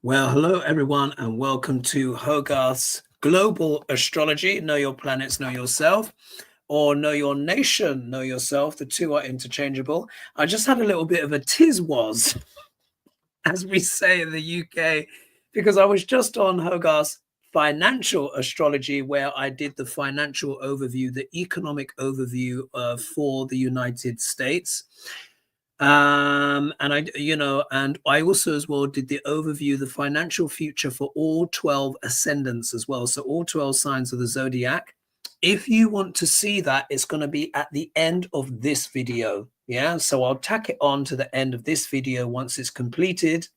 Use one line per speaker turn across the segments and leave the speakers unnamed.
Well, hello everyone, and welcome to Hogarth's Global Astrology. Know your planets, know yourself, or know your nation, know yourself. The two are interchangeable. I just had a little bit of a tiz-was, as we say in the UK, because I was just on Hogarth's Financial Astrology, where I did the financial overview, the economic overview for the United States. And I also as well did the overview, the financial future for all 12 ascendants as well. So all 12 signs of the zodiac. If you want to see that, it's going to be at the end of this video. Yeah, so I'll tack it on to the end of this video once it's completed.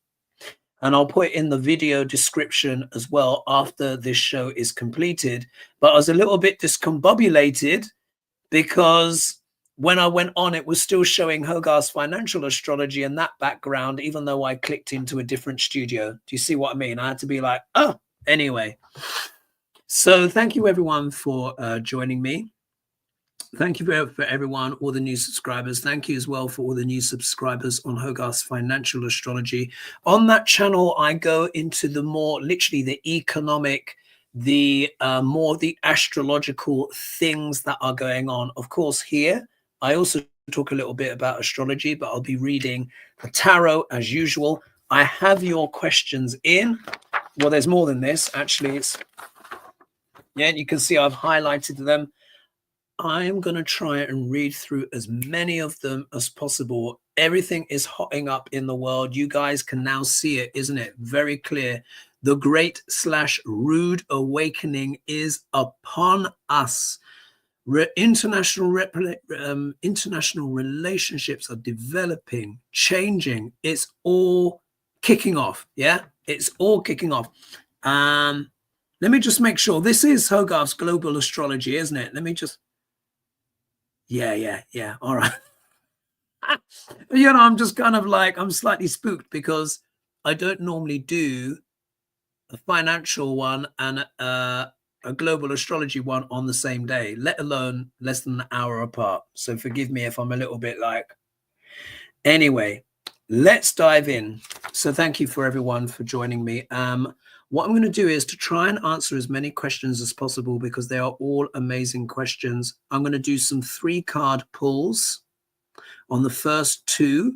And I'll put in the video description as well after this show is completed. But I was a little bit discombobulated because when I went on, it was still showing Hogarth's Financial Astrology in that background, even though I clicked into a different studio. Do you see what I mean? I had to be like, oh, anyway. So thank you, everyone, for joining me. Thank you for everyone, all the new subscribers. Thank you as well for all the new subscribers on Hogarth's Financial Astrology. On that channel, I go into the more literally the economic, the more the astrological things that are going on. Of course, here, I also talk a little bit about astrology, but I'll be reading the tarot as usual. I have your questions in. Well, there's more than this. Actually, yeah, you can see I've highlighted them. I am going to try and read through as many of them as possible. Everything is hotting up in the world. You guys can now see it, isn't it? Very clear. The great/rude awakening is upon us. International relationships are developing, changing. It's all kicking off. Yeah, it's all kicking off. Let me just make sure. This is Hogarth's Global Astrology, isn't it? Let me just... Yeah. All right. I'm just kind of like, I'm slightly spooked because I don't normally do a financial one and a global astrology one on the same day, let alone less than an hour apart. So forgive me if I'm a little bit like... Anyway, let's dive in. So thank you for everyone for joining me. What I'm going to do is to try and answer as many questions as possible because they are all amazing questions. I'm going to do some 3-card pulls on the first 2.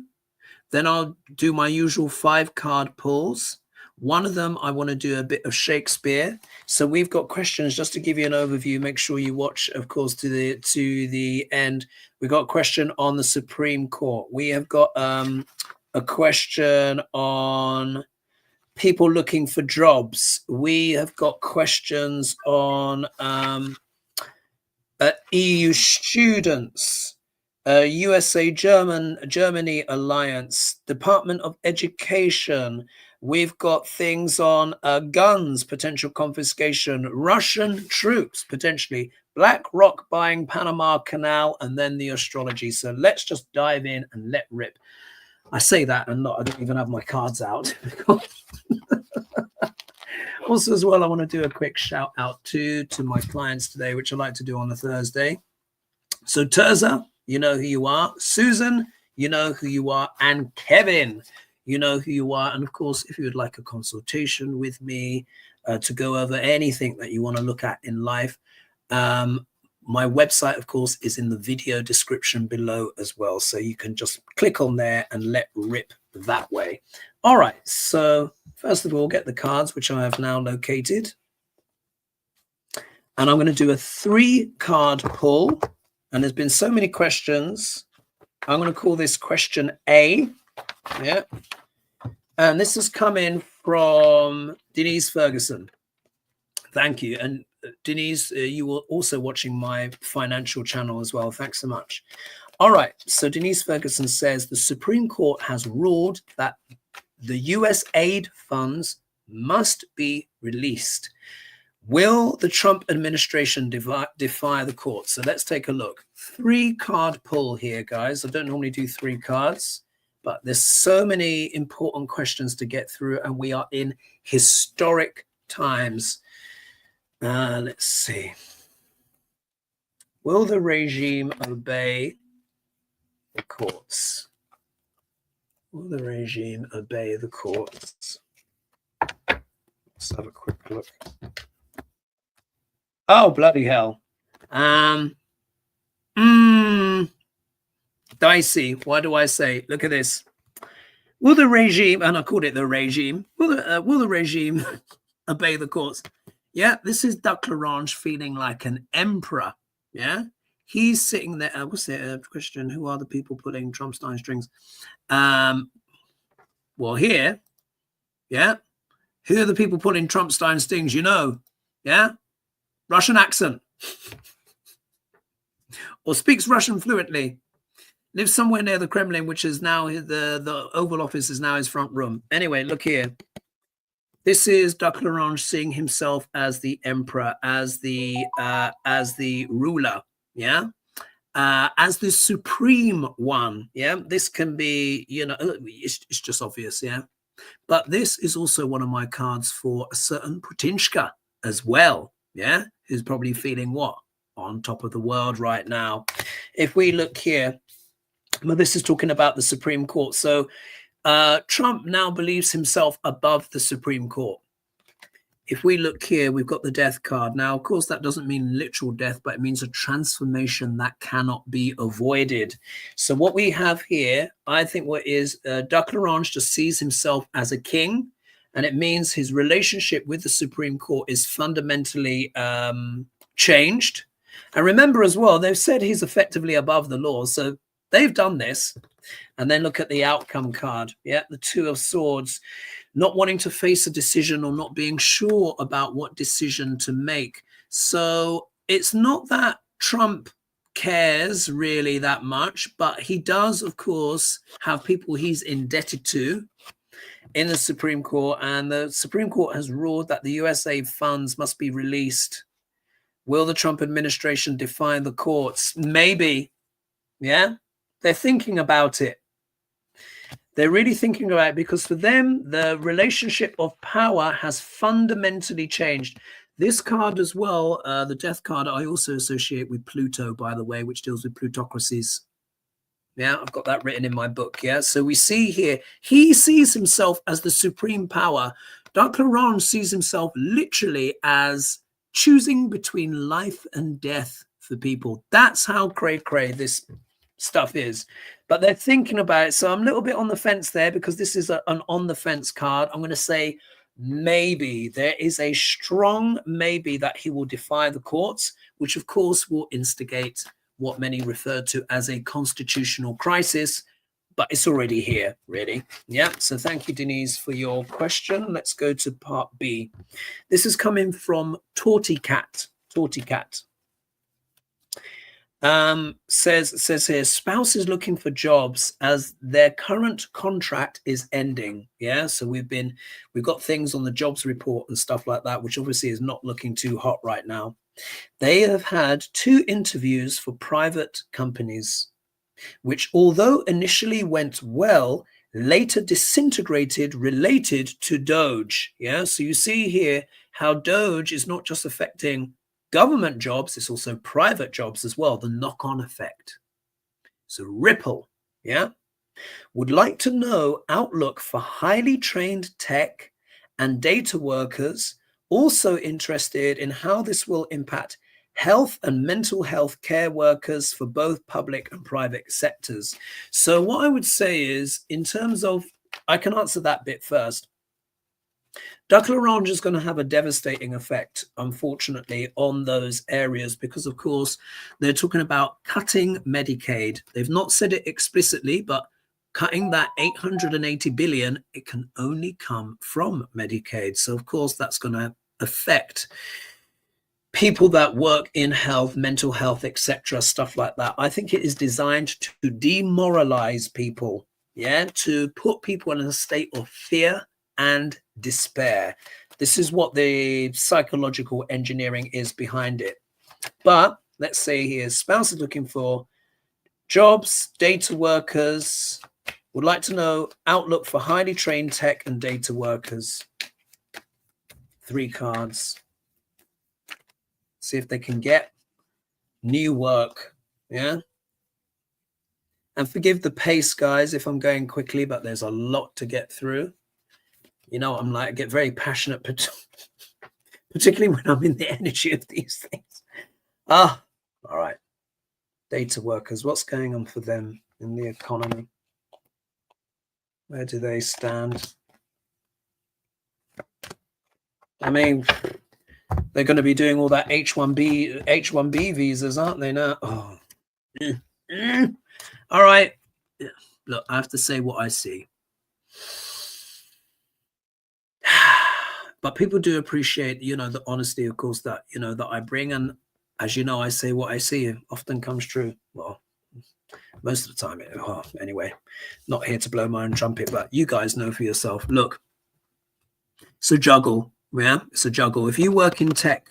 Then I'll do my usual 5-card pulls. One of them, I want to do a bit of Shakespeare. So we've got questions, just to give you an overview. Make sure you watch, of course, to the end. We got a question on the Supreme Court. We have got a question on people looking for jobs. We have got questions on EU students, USA-Germany alliance, Department of Education. We've got things on guns, potential confiscation, Russian troops, potentially, BlackRock buying Panama Canal, and then the astrology. So let's just dive in and let rip. I say that and I don't even have my cards out. Also, as well, I want to do a quick shout out to my clients today, which I like to do on a Thursday. So Terza, you know who you are. Susan, you know who you are. And Kevin, you know who you are. And of course, if you would like a consultation with me to go over anything that you want to look at in life, my website, of course, is in the video description below as well. So you can just click on there and let rip that way. All right. So first of all, get the cards, which I have now located. And I'm going to do a 3-card pull. And there's been so many questions. I'm going to call this question A. Yeah. And this has come in from Denise Ferguson. Thank you. And Denise, you were also watching my financial channel as well. Thanks so much. All right. So Denise Ferguson says the Supreme Court has ruled that the US aid funds must be released. Will the Trump administration defy the court? So let's take a look. 3-card pull here, guys. I don't normally do 3 cards, but there's so many important questions to get through, and we are in historic times. Let's see. Will the regime obey the courts? Will the regime obey the courts? Let's have a quick look. Oh, bloody hell. Dicey. Why do I say? Look at this. Will the regime, and I called it the regime, will the regime obey the courts? Yeah, this is Duck Larange feeling like an emperor. Yeah, he's sitting there. What's the question? Who are the people pulling Trumpstein strings? Well, here, yeah, who are the people pulling Trumpstein strings? You know, yeah, Russian accent, or speaks Russian fluently. Lives somewhere near the Kremlin, which is now the Oval Office is now his front room. Anyway, look here. This is Duck Larange seeing himself as the emperor, as the ruler, yeah, as the supreme one, yeah. This can be, you know, it's just obvious, yeah. But this is also one of my cards for a certain Putinshka as well, yeah, who's probably feeling what? On top of the world right now. If we look here, well, this is talking about the Supreme Court. So Trump now believes himself above the Supreme Court. If we look here, we've got the death card. Now, of course, that doesn't mean literal death, but it means a transformation that cannot be avoided. So what we have here, I think what is Duck Larange just sees himself as a king, and it means his relationship with the Supreme Court is fundamentally changed. And remember as well, they've said he's effectively above the law. So they've done this. And then look at the outcome card. Yeah, the Two of Swords, not wanting to face a decision or not being sure about what decision to make. So it's not that Trump cares really that much, but he does, of course, have people he's indebted to in the Supreme Court. And the Supreme Court has ruled that the USA funds must be released. Will the Trump administration defy the courts? Maybe. Yeah, they're thinking about it. They're really thinking about it because for them, the relationship of power has fundamentally changed. This card as well, the death card, I also associate with Pluto, by the way, which deals with plutocracies. Yeah, I've got that written in my book. Yeah, so we see here, he sees himself as the supreme power. Duck Larange sees himself literally as choosing between life and death for people. That's how cray-cray this stuff is. But they're thinking about it. So I'm a little bit on the fence there because this is an on the fence card. I'm going to say maybe there is a strong maybe that he will defy the courts, which of course will instigate what many refer to as a constitutional crisis, but it's already here, really. Yeah, so thank you, Denise, for your question. Let's go to part B. This is coming from Torty Cat. Says here, spouse is looking for jobs as their current contract is ending. Yeah, so we've got things on the jobs report and stuff like that, which obviously is not looking too hot right now. They have had 2 interviews for private companies, which although initially went well, later disintegrated related to Doge. Yeah, so you see here how Doge is not just affecting government jobs, it's also private jobs as well, the knock-on effect. So ripple, yeah. Would like to know outlook for highly trained tech and data workers, also interested in how this will impact health and mental health care workers for both public and private sectors. So what I would say is, in terms of, I can answer that bit first. Duck Larange is going to have a devastating effect, unfortunately, on those areas because, of course, they're talking about cutting Medicaid. They've not said it explicitly, but cutting that 880 billion, it can only come from Medicaid. So, of course, that's going to affect people that work in health, mental health, etc., stuff like that. I think it is designed to demoralize people, yeah, to put people in a state of fear and despair. This is what the psychological engineering is behind it. But let's say here, spouse is looking for jobs, data workers, would like to know outlook for highly trained tech and data workers. 3 cards. See if they can get new work. Yeah. And forgive the pace, guys, if I'm going quickly, but there's a lot to get through. You know, I'm like, I get very passionate, particularly when I'm in the energy of these things. All right. Data workers, what's going on for them in the economy? Where do they stand? I mean, they're going to be doing all that H1B visas, aren't they now? Oh. All right. Look, I have to say what I see. But people do appreciate, you know, the honesty, of course, that, you know, that I bring. And as you know, I say what I see often comes true. Well, most of the time. Anyway, not here to blow my own trumpet, but you guys know for yourself. Look, it's a juggle. Yeah, it's a juggle. If you work in tech,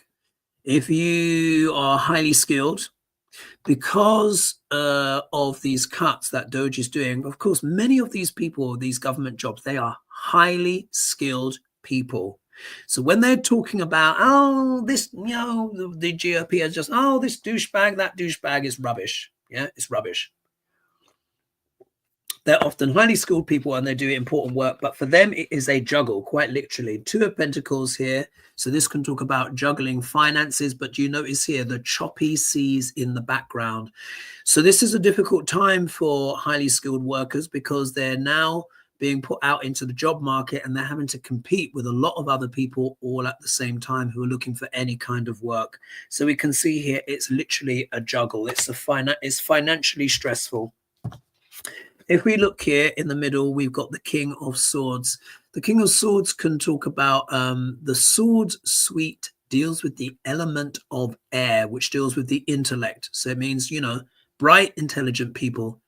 if you are highly skilled, because of these cuts that Doge is doing, of course, many of these people, these government jobs, they are highly skilled people. So when they're talking about, oh, this, you know, the GOP is just, oh, this douchebag, that douchebag is rubbish. Yeah, it's rubbish. They're often highly skilled people and they do important work, but for them, it is a juggle, quite literally. Two of Pentacles here. So this can talk about juggling finances, but you notice here the choppy seas in the background. So this is a difficult time for highly skilled workers because they're now being put out into the job market and they're having to compete with a lot of other people all at the same time who are looking for any kind of work. So we can see here, it's literally a juggle. It's financially stressful. If we look here in the middle, we've got the King of Swords. The King of Swords can talk about the Swords suite deals with the element of air, which deals with the intellect. So it means, you know, bright, intelligent people.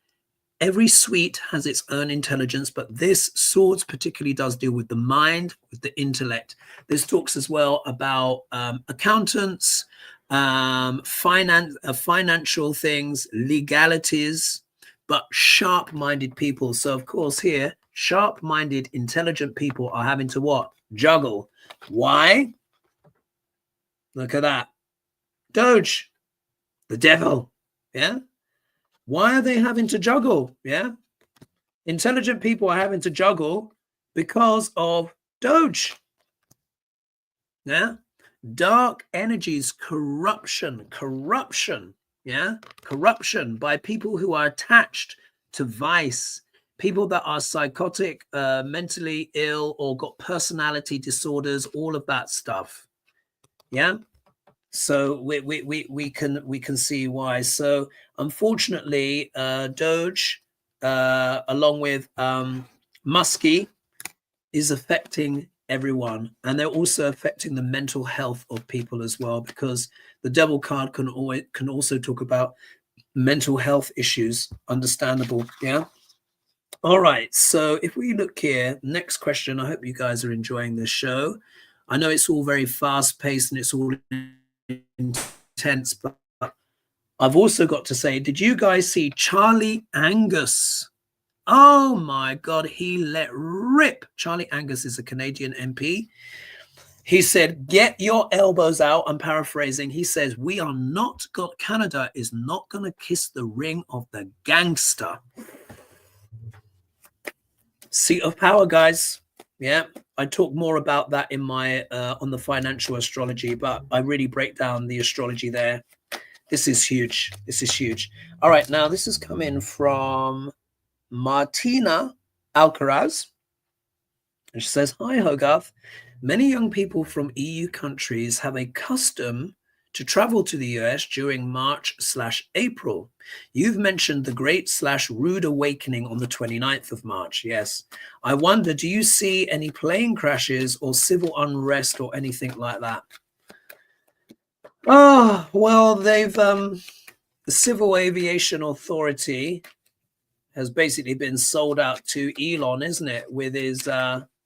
Every suite has its own intelligence, but this Swords particularly does deal with the mind, with the intellect. This talks as well about accountants, financial things, legalities, but sharp-minded people. So, of course, here, sharp-minded, intelligent people are having to what? Juggle. Why? Look at that. Doge, the devil. Yeah. Why are they having to juggle? Yeah. Intelligent people are having to juggle because of Doge. Yeah. Dark energies, corruption. Yeah. Corruption by people who are attached to vice, people that are psychotic, mentally ill, or got personality disorders, all of that stuff. Yeah. So we can see why. So unfortunately, Doge, along with Muskie, is affecting everyone, and they're also affecting the mental health of people as well, because the Devil card can also talk about mental health issues. Understandable. Yeah. All right. So if we look here, next question. I hope you guys are enjoying this show. I know it's all very fast paced and it's all intense, but I've also got to say, did you guys see Charlie Angus? Oh my God, he let rip. Charlie Angus is a Canadian MP. He said, get your elbows out. I'm paraphrasing. He says, Canada is not going to kiss the ring of the gangster. Seat of power, guys. Yeah, I talk more about that in my on the financial astrology, but I really break down the astrology there. This is huge. This is huge. All right, now this is coming from Martina Alcaraz. And she says, hi, Hogarth. Many young people from EU countries have a custom to travel to the US during March/April. You've mentioned the Great/Rude Awakening on the 29th of March. Yes. I wonder, do you see any plane crashes or civil unrest or anything like that? Oh, well, they've the Civil Aviation Authority has basically been sold out to Elon, isn't it, with his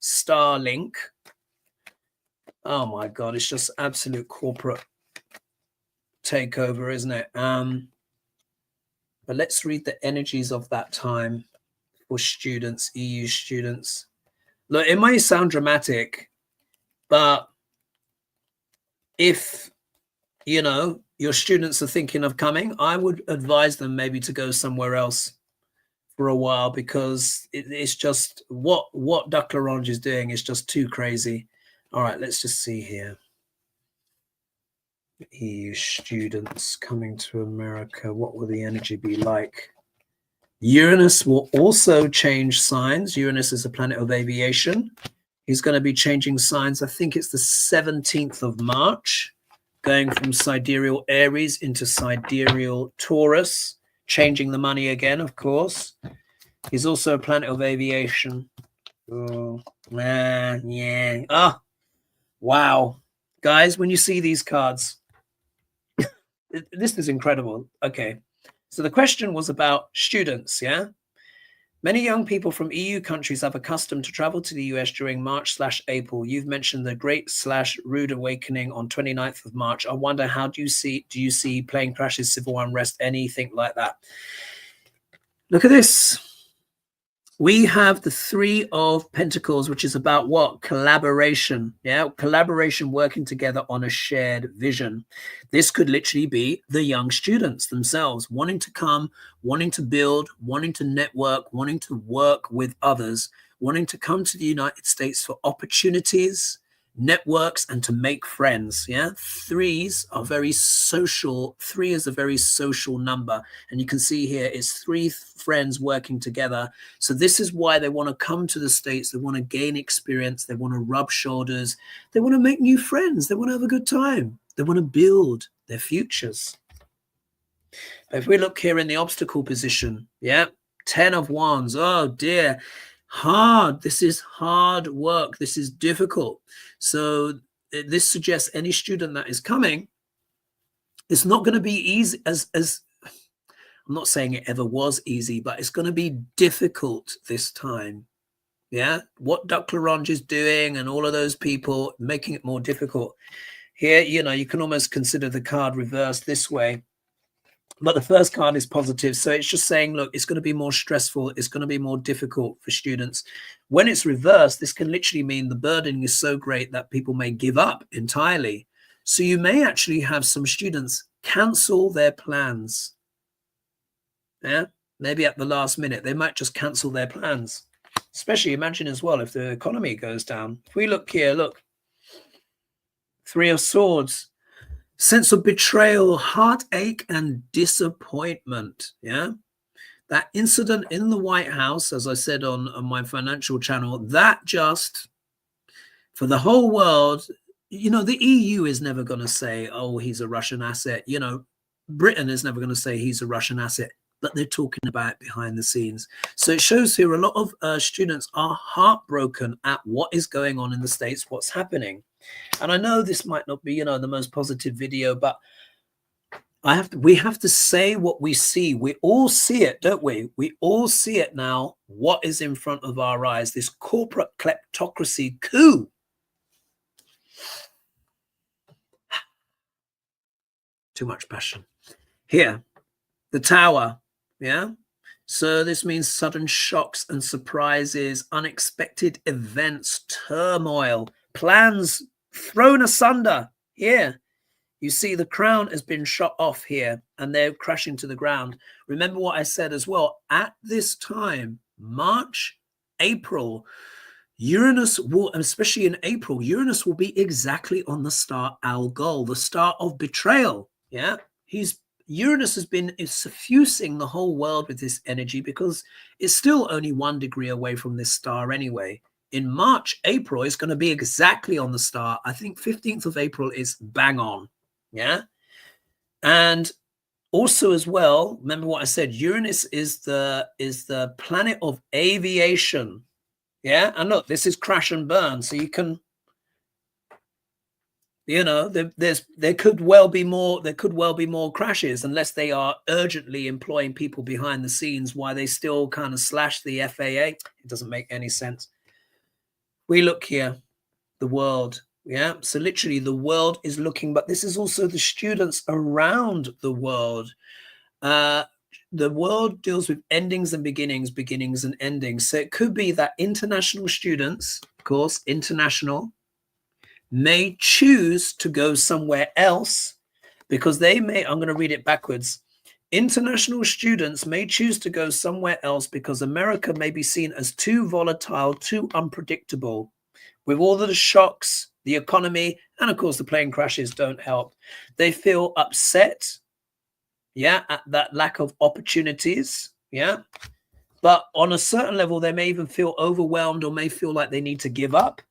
Starlink. Oh my God, it's just absolute corporate takeover, isn't it? But let's read the energies of that time for students, EU students. Look, it may sound dramatic, but if, you know, your students are thinking of coming, I would advise them maybe to go somewhere else for a while, because it's just what Duck-Larange is doing is just too crazy. All right, let's just see here. EU students coming to America, what will the energy be like? Uranus will also change signs. Uranus is a planet of aviation. He's going to be changing signs. I think it's the 17th of March, going from sidereal Aries into sidereal Taurus, changing the money again, of course. He's also a planet of aviation. Oh, man, yeah. Oh, wow. Guys, when you see these cards, this is incredible. Okay. So the question was about students, yeah? Many young people from EU countries have accustomed to travel to the US during March/April. You've mentioned the Great/Rude Awakening on 29th of March. I wonder, how do you see plane crashes, civil unrest, anything like that? Look at this. We have the Three of Pentacles, which is about what? Collaboration. Yeah, collaboration, working together on a shared vision. This could literally be the young students themselves wanting to come, wanting to build, wanting to network, wanting to work with others, wanting to come to the United States for opportunities, networks, and to make friends. Yeah, threes are very social. 3 is a very social number, and you can see here it's 3 friends working together. So this is why they want to come to the States. They want to gain experience. They want to rub shoulders. They want to make new friends. They want to have a good time. They want to build their futures. If we look here in the obstacle position, yeah, 10 of Wands. Oh dear. Hard. This is hard work. This is difficult. So this suggests any student that is coming, it's not going to be easy as I'm not saying it ever was easy, but it's going to be difficult this time. Yeah, what Duck-Larange is doing and all of those people making it more difficult. Here, you know, you can almost consider the card reversed this way. But the first card is positive. So it's just saying, look, it's going to be more stressful. It's going to be more difficult for students. When it's reversed, this can literally mean the burden is so great that people may give up entirely. So you may actually have some students cancel their plans. Yeah, maybe at the last minute, they might just cancel their plans. Especially imagine as well if the economy goes down. If we look here, look, 3 of Swords. Sense of betrayal, heartache, and disappointment. Yeah, that incident in the White House, as I said on my financial channel, that just, for the whole world, you know, the EU is never going to say, oh, he's a Russian asset. You know, Britain is never going to say he's a Russian asset, but they're talking about it behind the scenes. So it shows here a lot of students are heartbroken at what is going on in the States, what's happening. And I know this might not be, you know, the most positive video, but we have to say what we see. We all see it, don't we? We all see it now. What is in front of our eyes? This corporate kleptocracy coup. Too much passion. Here, the Tower. Yeah. So this means sudden shocks and surprises, unexpected events, turmoil, plans thrown asunder. Here, you see the crown has been shot off here and they're crashing to the ground. Remember what I said as well. At this time, March, April, Uranus will, especially in April, Uranus will be exactly on the star Algol, the star of betrayal. Yeah, Uranus has been suffusing the whole world with this energy because it's still only 1 degree away from this star anyway. In March, April, it's going to be exactly on the star. I think 15th of April is bang on. Yeah. And also as well, remember what I said, Uranus is the planet of aviation. Yeah. And look, this is crash and burn. So you can, you know, there could well be more crashes unless they are urgently employing people behind the scenes while they still kind of slash the FAA. It doesn't make any sense. We look here, the world. Yeah, so literally the world is looking, but this is also the students around the world. The world deals with endings and beginnings, beginnings and endings. So it could be that international students, of course, international, may choose to go somewhere else because they may, I'm going to read it backwards. International students may choose to go somewhere else because America may be seen as too volatile, too unpredictable. With all of the shocks, the economy, and of course the plane crashes don't help. They feel upset, yeah, at that lack of opportunities, yeah. But on a certain level, they may even feel overwhelmed or may feel like they need to give up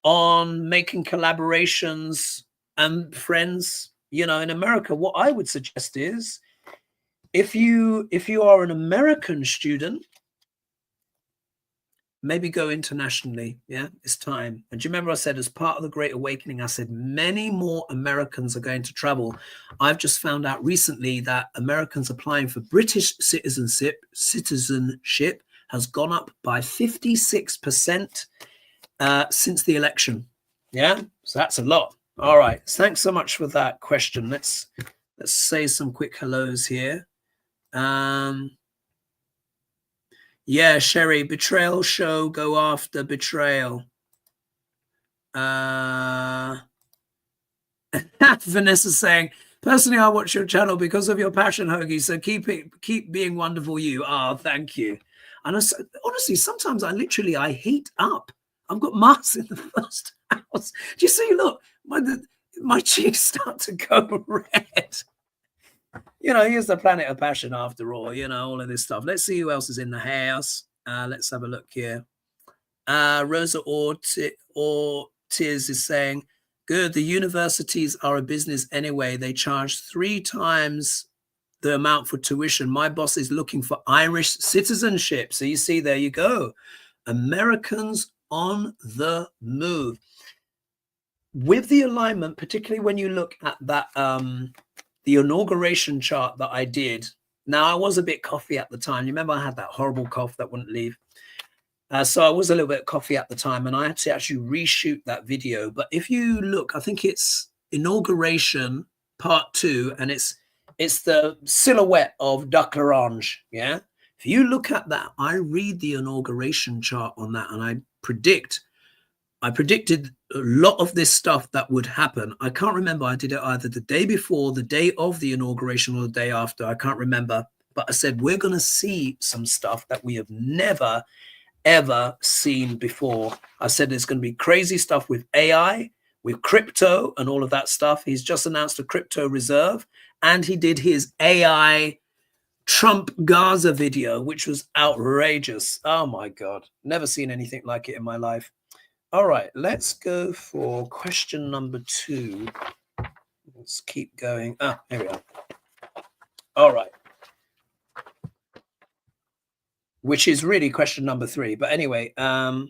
on making collaborations and friends. You know, in America, what I would suggest is if you are an American student, maybe go internationally. Yeah, it's time. And do you remember I said, as part of the Great Awakening, I said many more Americans are going to travel. I've just found out recently that Americans applying for British citizenship has gone up by 56% since the election. Yeah, so that's a lot. All right, thanks so much for that question. Let's say some quick hellos here. Yeah, Sherry, betrayal show, go after betrayal. Vanessa saying, personally, I watch your channel because of your passion, Hoagie. So keep being wonderful, you. Oh, thank you. And honestly, sometimes I heat up. I've got Mars in the first house. Do you see? Look, my cheeks start to go red. You know, here's the planet of passion after all, you know, all of this stuff. Let's see who else is in the house. Let's have a look here. Rosa Ortiz is saying, good, the universities are a business anyway. They charge 3 times the amount for tuition. My boss is looking for Irish citizenship. So you see, there you go. Americans on the move. With the alignment, particularly when you look at that the inauguration chart that I did. Now, I was a bit coughy at the time. You remember I had that horrible cough that wouldn't leave. So I was a little bit coughy at the time, and I had to actually reshoot that video. But if you look, I think it's inauguration part 2, and it's the silhouette of Duck L'Orange. Yeah. If you look at that, I read the inauguration chart on that, and I predicted a lot of this stuff that would happen. I can't remember. I did it either the day before, the day of the inauguration, or the day after. I can't remember. But I said, we're going to see some stuff that we have never, ever seen before. I said there's going to be crazy stuff with AI, with crypto and all of that stuff. He's just announced a crypto reserve, and he did his AI Trump Gaza video, which was outrageous. Oh my God. Never seen anything like it in my life. All right, let's go for question number 2. Let's keep going. Ah, here we are. All right. Which is really question number 3. But anyway, no,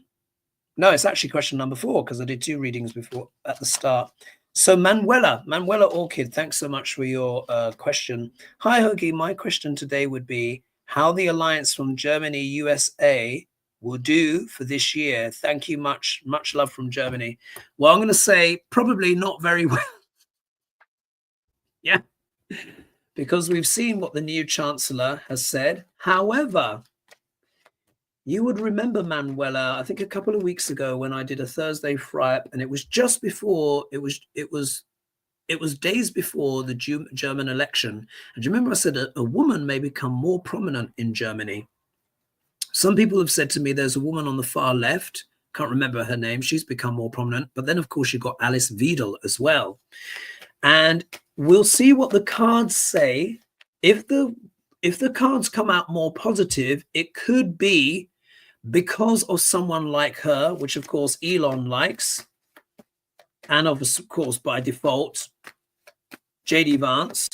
it's actually question number 4 because I did 2 readings before at the start. So Manuela Orchid, thanks so much for your question. Hi, Hoagie. My question today would be how the alliance from Germany, USA will do for this year. Thank you much love from Germany. Well, I'm going to say probably not very well. Yeah, because we've seen what the new chancellor has said. However, you would remember, Manuela, I think a couple of weeks ago when I did a Thursday fry-up, and it was just before it was days before the German election. And do you remember I said a woman may become more prominent in Germany? Some people have said to me there's a woman on the far left, can't remember her name, she's become more prominent. But then, of course, you've got Alice Weidel as well. And we'll see what the cards say. If the cards come out more positive, it could be because of someone like her, which, of course, Elon likes. And, of course, by default, J.D. Vance.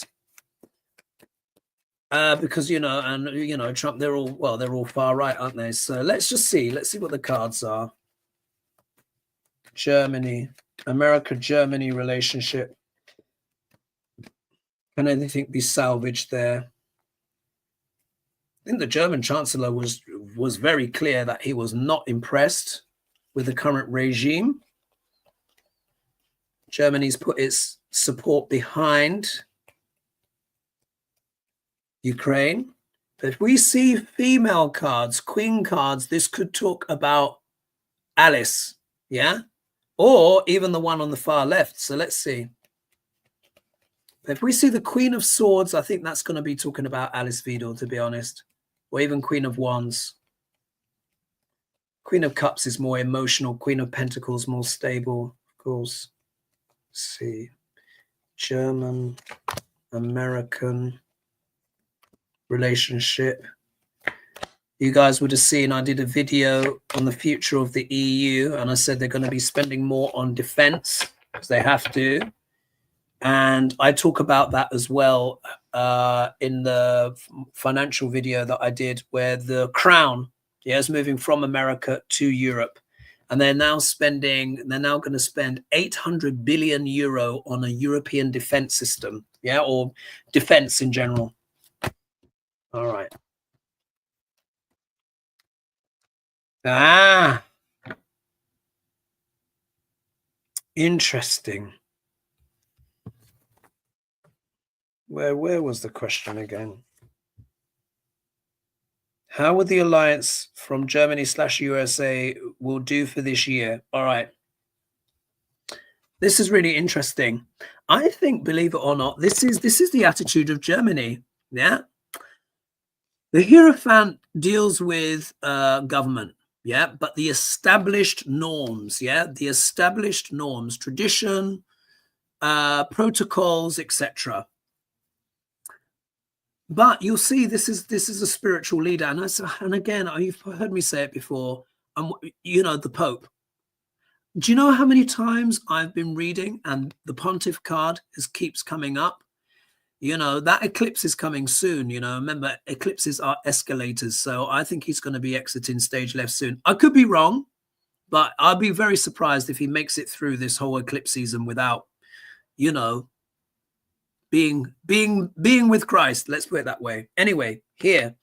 Because, you know, and, you know, Trump, they're all far right, aren't they? So let's just see. Let's see what the cards are. Germany, America-Germany relationship. Can anything be salvaged there? I think the German chancellor was very clear that he was not impressed with the current regime. Germany's put its support behind Ukraine. But if we see female cards, queen cards, this could talk about Alice, yeah? Or even the one on the far left. So let's see. If we see the Queen of Swords, I think that's going to be talking about Alice Vidal, to be honest, or even Queen of Wands. Queen of Cups is more emotional. Queen of Pentacles more stable, of course. Let's see, German, American relationship. You guys would have seen I did a video on the future of the EU, and I said they're going to be spending more on defense because they have to. And I talk about that as well in the financial video that I did, where the crown is moving from America to Europe. And they're now going to spend 800 billion euro on a European defense system, or defense in general. All right. Interesting. Where was the question again? How would the alliance from Germany/USA will do for this year? All right. This is really interesting. I think, believe it or not, this is the attitude of Germany. Yeah. The Hierophant deals with government. Yeah. But the established norms. Yeah. The established norms, tradition, protocols, etc. But you'll see this is a spiritual leader, and again, you've heard me say it before. The Pope. Do you know how many times I've been reading and the Pontiff card keeps coming up? That eclipse is coming soon. Remember, eclipses are escalators, so I think he's going to be exiting stage left soon. I could be wrong, but I'll be very surprised if he makes it through this whole eclipse season without, being with Christ. Let's put it that way. Anyway, here,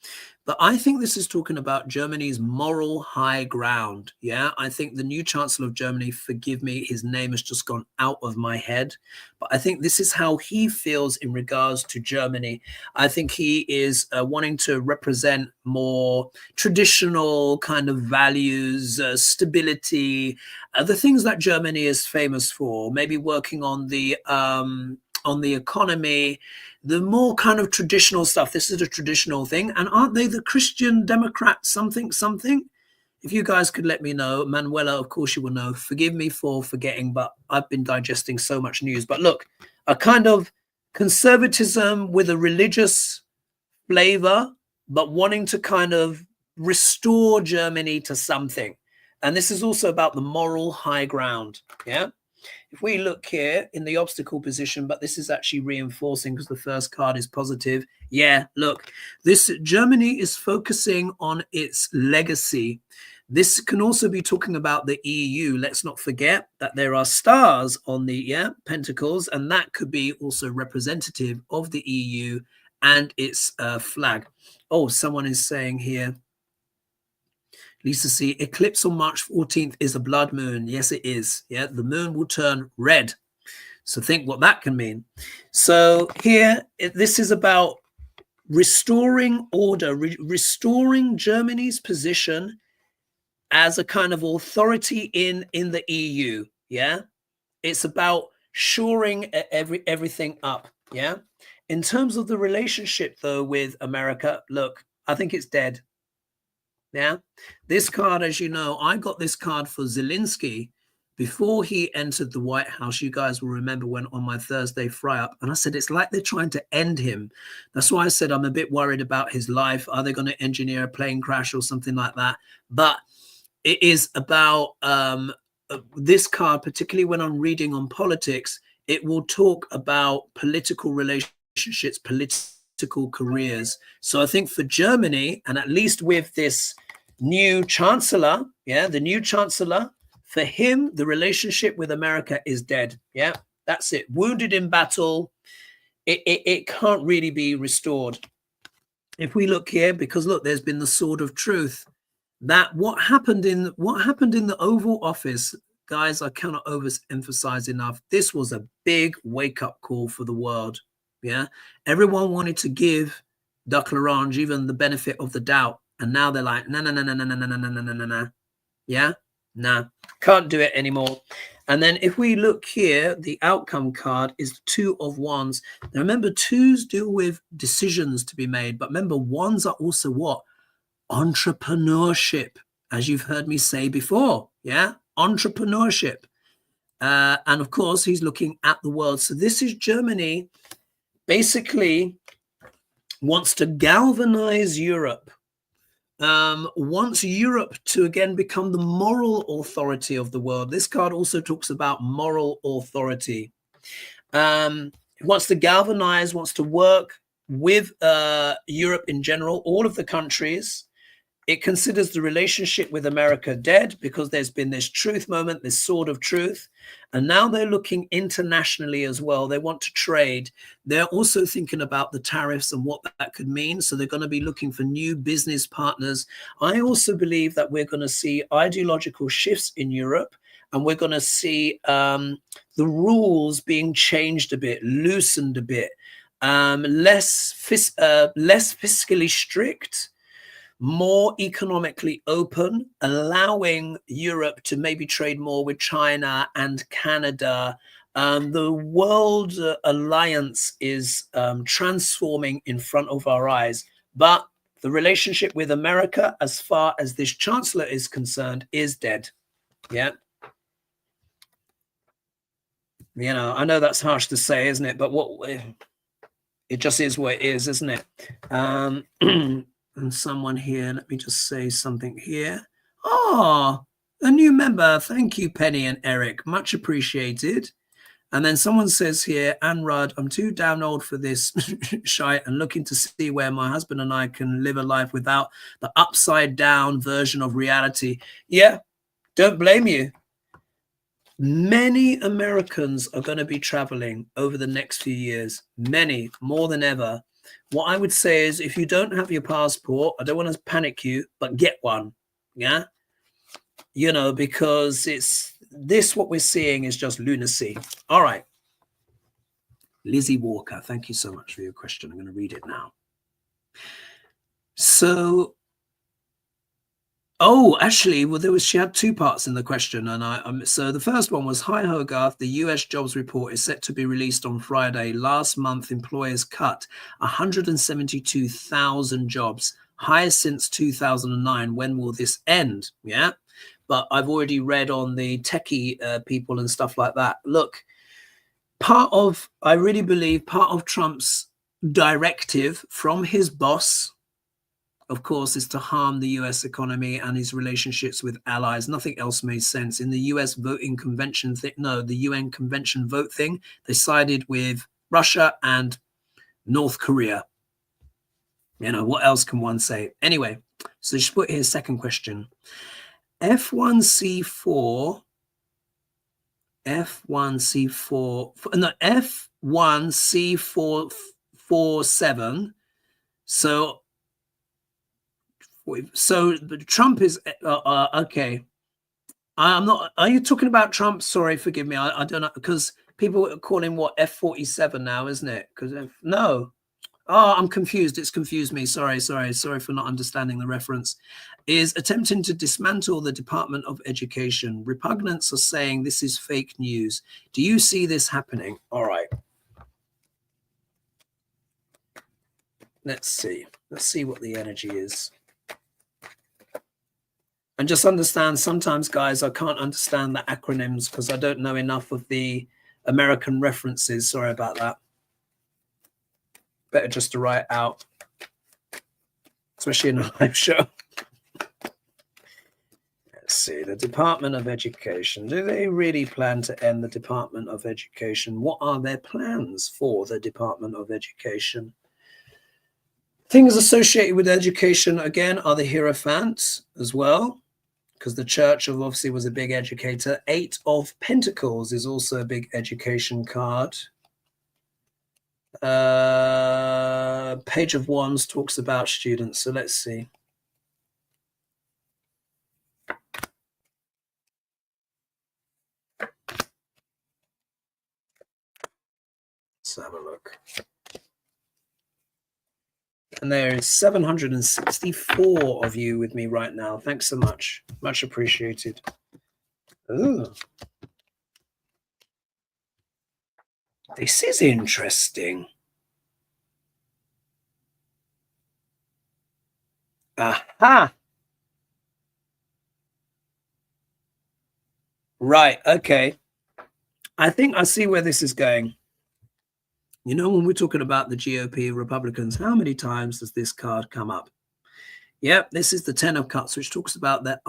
but I think this is talking about Germany's moral high ground. Yeah, I think the new Chancellor of Germany, forgive me, his name has just gone out of my head, but I think this is how he feels in regards to Germany. I think he is wanting to represent more traditional kind of values, stability, the things that Germany is famous for, maybe working on the economy, the more kind of traditional stuff. This is a traditional thing. And aren't they the Christian Democrat something? If you guys could let me know. Manuela, of course you will know. Forgive me for forgetting, but I've been digesting so much news. But look, a kind of conservatism with a religious flavor, but wanting to kind of restore Germany to something. And this is also about the moral high ground. Yeah. If we look here in the obstacle position, but this is actually reinforcing because the first card is positive. Yeah, look, this Germany is focusing on its legacy. This can also be talking about the EU. Let's not forget that there are stars on the pentacles, and that could be also representative of the EU and its flag. Oh, someone is saying here, Lisa C, eclipse on March 14th is a blood moon. Yes, it is. Yeah, the moon will turn red. So think what that can mean. So here, this is about restoring order, restoring Germany's position as a kind of authority in the EU. Yeah, it's about shoring everything up. Yeah, in terms of the relationship though with America, look, I think it's dead. Yeah, this card, as you know, I got this card for Zelensky before he entered the White House. You guys will remember when on my Thursday fry up, and I said it's like they're trying to end him. That's why I said I'm a bit worried about his life. Are they going to engineer a plane crash or something like that? But it is about this card, particularly when I'm reading on politics, it will talk about political relationships, political careers. So I think for Germany, and at least with this new chancellor, the new chancellor, for him, the relationship with America is dead. Yeah, that's it. Wounded in battle. It can't really be restored. If we look here, because look, there's been the sword of truth. That what happened in the Oval Office, guys, I cannot overemphasize enough. This was a big wake-up call for the world. Yeah, everyone wanted to give Duck L'Orange even the benefit of the doubt, and now they're like, no. Yeah, nah, can't do it anymore. And then if we look here, the outcome card is the Two of Wands. Now remember, twos deal with decisions to be made, but remember, wands are also what? Entrepreneurship, as you've heard me say before. Yeah, entrepreneurship. And of course, he's looking at the world. So this is Germany basically wants to galvanize Europe, wants Europe to again become the moral authority of the world. This card also talks about moral authority. Wants to galvanize, wants to work with Europe in general, all of the countries. It considers the relationship with America dead because there's been this truth moment, this sword of truth. And now they're looking internationally as well. They want to trade. They're also thinking about the tariffs and what that could mean. So they're going to be looking for new business partners. I also believe that we're going to see ideological shifts in Europe, and we're going to see the rules being changed a bit, loosened a bit, less fiscally strict, more economically open, allowing Europe to maybe trade more with China and Canada. The world alliance is transforming in front of our eyes. But the relationship with America, as far as this chancellor is concerned, is dead. Yeah. You know, I know that's harsh to say, isn't it? But it just is what it is, isn't it? And someone here, let me just say something here. Oh, a new member. Thank you, Penny and Eric. Much appreciated. And then someone says here, Anne Rudd, I'm too damn old for this shite and looking to see where my husband and I can live a life without the upside down version of reality. Yeah, don't blame you. Many Americans are going to be traveling over the next few years. Many, more than ever. What I would say is, if you don't have your passport, I don't want to panic you, but get one. Yeah. You know, because it's this, what we're seeing is just lunacy. All right. Lizzie Walker, thank you so much for your question. I'm going to read it now. So, oh, actually, well, she had two parts in the question. And so the first one was, hi, Hogarth, the US jobs report is set to be released on Friday. Last month, employers cut 172,000 jobs, highest since 2009. When will this end? Yeah. But I've already read on the techie people and stuff like that. Look, I really believe part of Trump's directive from his boss, of course, is to harm the US economy and his relationships with allies. Nothing else made sense. In the US voting convention thing, no, the UN convention vote thing, they sided with Russia and North Korea. You know, what else can one say? Anyway, so just put here, second question. F1C4, no, F1C447. So Trump is okay. I'm not. Are you talking about Trump? Sorry, forgive me. I don't know, because people are calling what F47 now, isn't it? Because no. Oh, I'm confused. It's confused me. Sorry for not understanding the reference. Is attempting to dismantle the Department of Education. Repugnants are saying this is fake news. Do you see this happening? All right. Let's see. Let's see what the energy is. And just understand, sometimes, guys, I can't understand the acronyms because I don't know enough of the American references. Sorry about that. Better just to write out, especially in a live show. Let's see, the Department of Education. Do they really plan to end the Department of Education? What are their plans for the Department of Education? Things associated with education, again, are the Hierophant as well, because the church obviously was a big educator. 8 of Pentacles is also a big education card. Page of Wands talks about students. So let's see. Let's have a look. And there is 764 of you with me right now. Thanks so much. Much appreciated. Ooh. This is interesting. Aha. Right. Okay. I think I see where this is going. You know, when we're talking about the GOP Republicans, how many times does this card come up? Yep, this is the Ten of Cups, which talks about that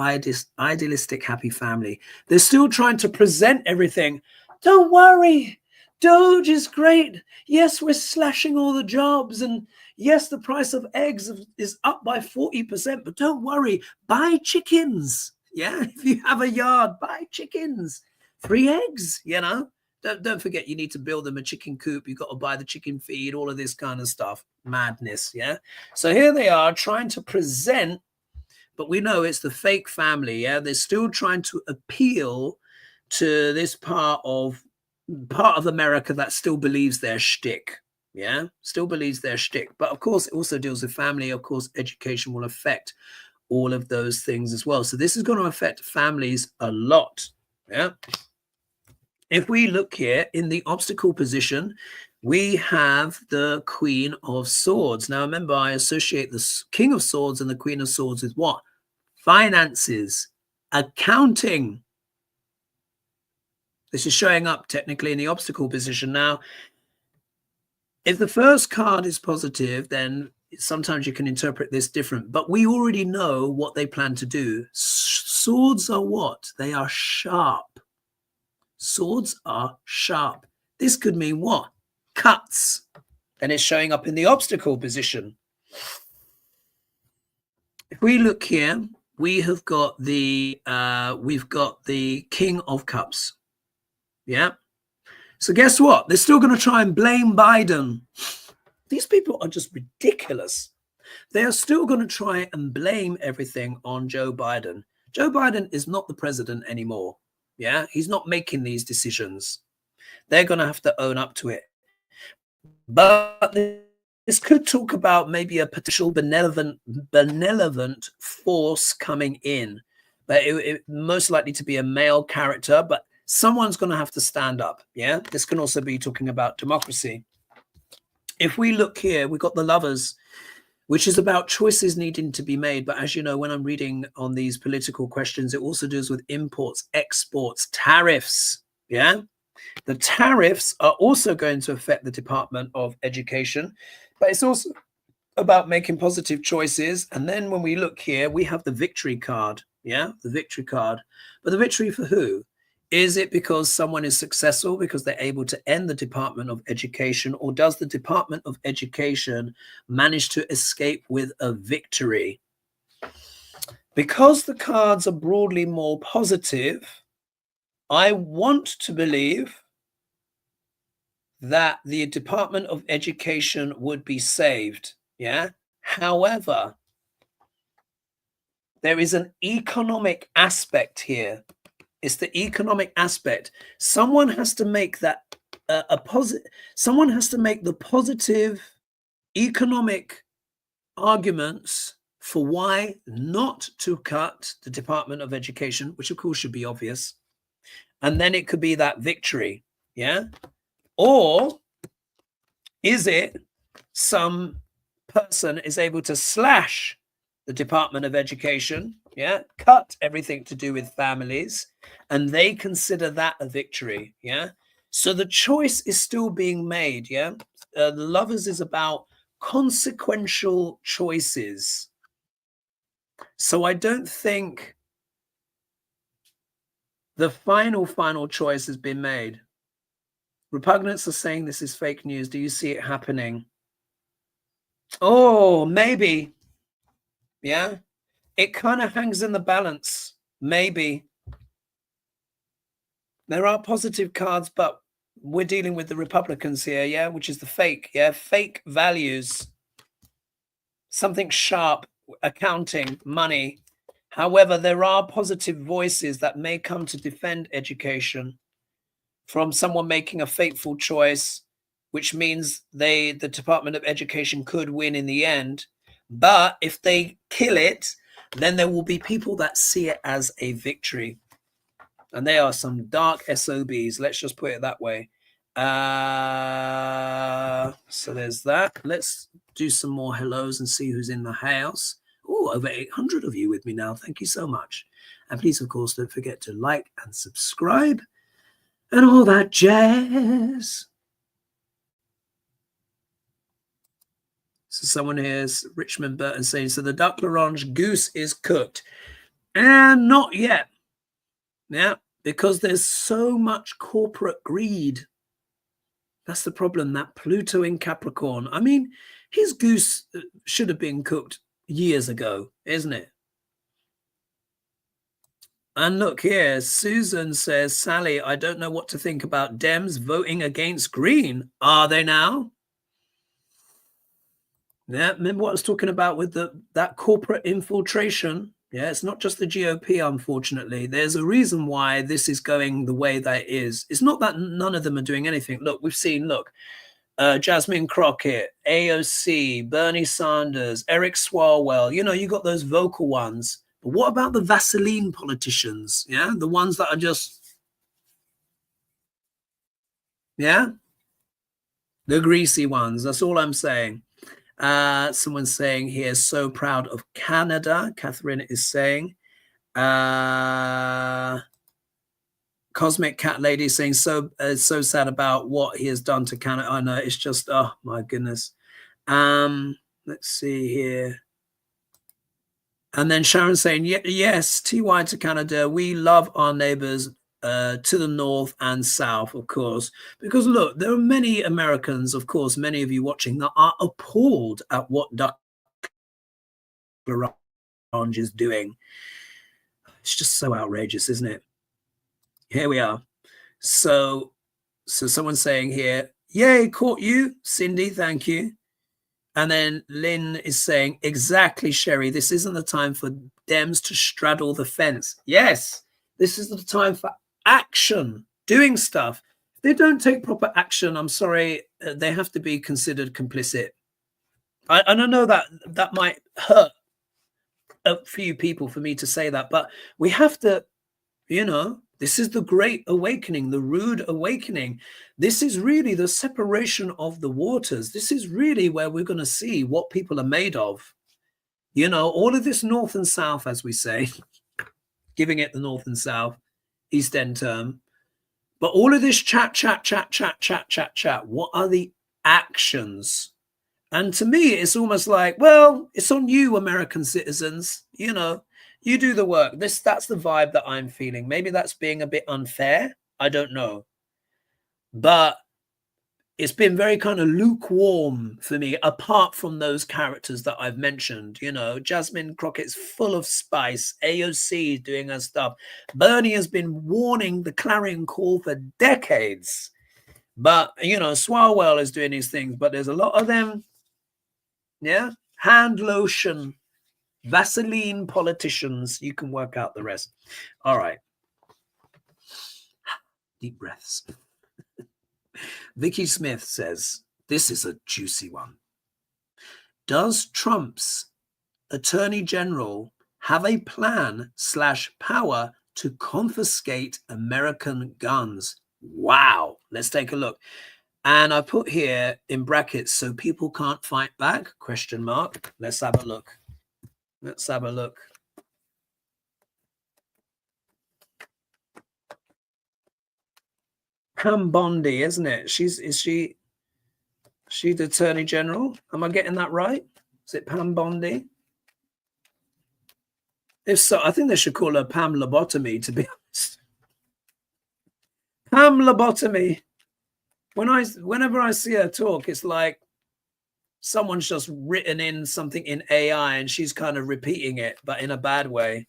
idealistic happy family. They're still trying to present everything. Don't worry, Doge is great. Yes, we're slashing all the jobs. And yes, the price of eggs is up by 40%. But don't worry, buy chickens. Yeah, if you have a yard, buy chickens. Free eggs, you know. Don't forget, you need to build them a chicken coop. You've got to buy the chicken feed, all of this kind of stuff. Madness, yeah? So here they are trying to present, but we know it's the fake family, yeah? They're still trying to appeal to this part of America that still believes their shtick, yeah? Still believes their shtick. But of course, it also deals with family. Of course, education will affect all of those things as well. So this is going to affect families a lot, yeah? If we look here in the obstacle position, we have the Queen of Swords. Now, remember, I associate the King of Swords and the Queen of Swords with what? Finances, accounting. This is showing up technically in the obstacle position. Now, if the first card is positive, then sometimes you can interpret this different. But we already know what they plan to do. Swords are what? They are sharp. Swords are sharp. This could mean what? Cuts. And it's showing up in the obstacle position. If we look here, we have got the King of Cups. Yeah. So guess what? They're still going to try and blame Biden. These people are just ridiculous. They are still going to try and blame everything on Joe Biden. Joe Biden is not the president anymore. Yeah, he's not making these decisions. They're going to have to own up to it. But this could talk about maybe a potential benevolent force coming in. But it most likely to be a male character, but someone's going to have to stand up. Yeah, this can also be talking about democracy. If we look here, we've got the Lovers, which is about choices needing to be made. But as you know, when I'm reading on these political questions, it also deals with imports, exports, tariffs. Yeah, the tariffs are also going to affect the Department of Education, but it's also about making positive choices. And then when we look here, we have the victory card. Yeah, the victory card. But the victory for who? Is it because someone is successful because they're able to end the Department of Education, or does the Department of Education manage to escape with a victory? Because the cards are broadly more positive, I want to believe that the Department of Education would be saved. Yeah. However, there is an economic aspect here. It's the economic aspect. Someone has to make that someone has to make the positive economic arguments for why not to cut the Department of Education, which of course should be obvious. And then it could be that victory. Yeah. Or is it some person is able to slash the Department of Education, yeah, cut everything to do with families, and they consider that a victory, yeah? So the choice is still being made, yeah? The Lovers is about consequential choices. So I don't think the final choice has been made. Repugnants are saying this is fake news. Do you see it happening? Oh, maybe. Yeah. It kind of hangs in the balance. Maybe. There are positive cards, but we're dealing with the Republicans here, yeah, which is the fake, yeah, fake values. Something sharp, accounting, money. However, there are positive voices that may come to defend education from someone making a fateful choice, which means the Department of Education could win in the end. But if they kill it, then there will be people that see it as a victory. And they are some dark SOBs, let's just put it that way. So there's that. Let's do some more hellos and see who's in the house. Oh, over 800 of you with me now. Thank you so much. And please, of course, don't forget to like and subscribe and all that jazz. So someone here's Richmond Burton saying, so the duck l'orange goose is cooked. And not yet. Yeah, because there's so much corporate greed. That's the problem, that Pluto in Capricorn. I mean, his goose should have been cooked years ago, isn't it? And look here, Susan says, Sally, I don't know what to think about Dems voting against Green. Are they now? Yeah, remember what I was talking about with that corporate infiltration? Yeah, it's not just the GOP, unfortunately. There's a reason why this is going the way that it is. It's not that none of them are doing anything. Look, we've seen, Jasmine Crockett, AOC, Bernie Sanders, Eric Swalwell. You know, you got those vocal ones. But what about the Vaseline politicians? Yeah, the ones that are just, yeah, the greasy ones. That's all I'm saying. Someone's saying here, so proud of Canada. Catherine is saying. Cosmic Cat Lady is saying, so sad about what he has done to Canada. I know, it's just, oh my goodness. Let's see here. And then Sharon saying, yes, TY to Canada. We love our neighbors to the north and south, of course, because look, there are many Americans, of course, many of you watching, that are appalled at what Duck L'Orange is doing. It's just so outrageous, isn't it? Here we are. So someone's saying here, yay, caught you, Cindy, thank you. And then Lynn is saying, exactly, Sherry, this isn't the time for Dems to straddle the fence. Yes, this is the time for action, doing stuff. If they don't take proper action, I'm sorry, they have to be considered complicit. I don't know that might hurt a few people for me to say that, but we have to, you know, this is the great awakening, the rude awakening. This is really the separation of the waters. This is really where we're going to see what people are made of. You know, all of this north and south, as we say, giving it the north and south, East End term. But all of this chat. What are the actions? And to me, it's almost like, well, it's on you, American citizens, you know. You do the work. That's the vibe that I'm feeling. Maybe that's being a bit unfair. I don't know. But it's been very kind of lukewarm for me, apart from those characters that I've mentioned. You know, Jasmine Crockett's full of spice. AOC is doing her stuff. Bernie has been warning the clarion call for decades. But, you know, Swalwell is doing his things. But there's a lot of them, yeah, hand lotion, Vaseline politicians. You can work out the rest. All right. Deep breaths. Vicky Smith says, this is a juicy one. Does Trump's Attorney General have a plan / power to confiscate American guns? Wow. Let's take a look. And I put here in brackets, so people can't fight back, ? Let's have a look. Let's have a look. Pam Bondi, isn't it? Is she the Attorney General? Am I getting that right? Is it Pam Bondi? If so, I think they should call her Pam Lobotomy, to be honest. Pam Lobotomy. Whenever I see her talk, it's like someone's just written in something in AI and she's kind of repeating it, but in a bad way.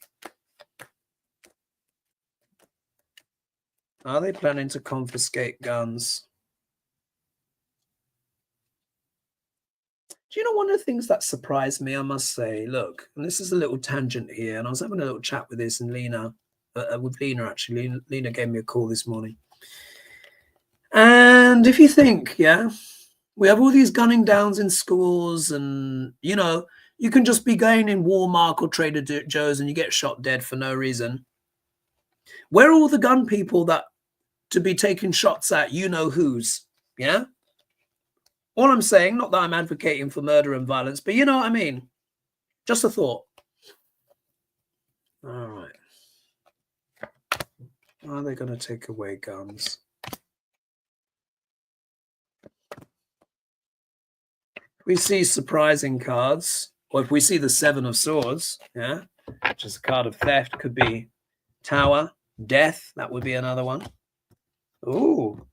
Are they planning to confiscate guns? Do you know one of the things that surprised me, I must say, look, and this is a little tangent here, and I was having a little chat with this and with Lena, actually. Lena gave me a call this morning. And if you think, yeah, we have all these gunning downs in schools and, you know, you can just be going in Walmart or Trader Joe's and you get shot dead for no reason. Where are all the gun people that to be taking shots at you-know-whos, yeah? All I'm saying, not that I'm advocating for murder and violence, but you know what I mean? Just a thought. All right. Are they going to take away guns? We see surprising cards, or if we see the Seven of Swords, yeah, which is a card of theft, could be Tower, Death, that would be another one. Ooh.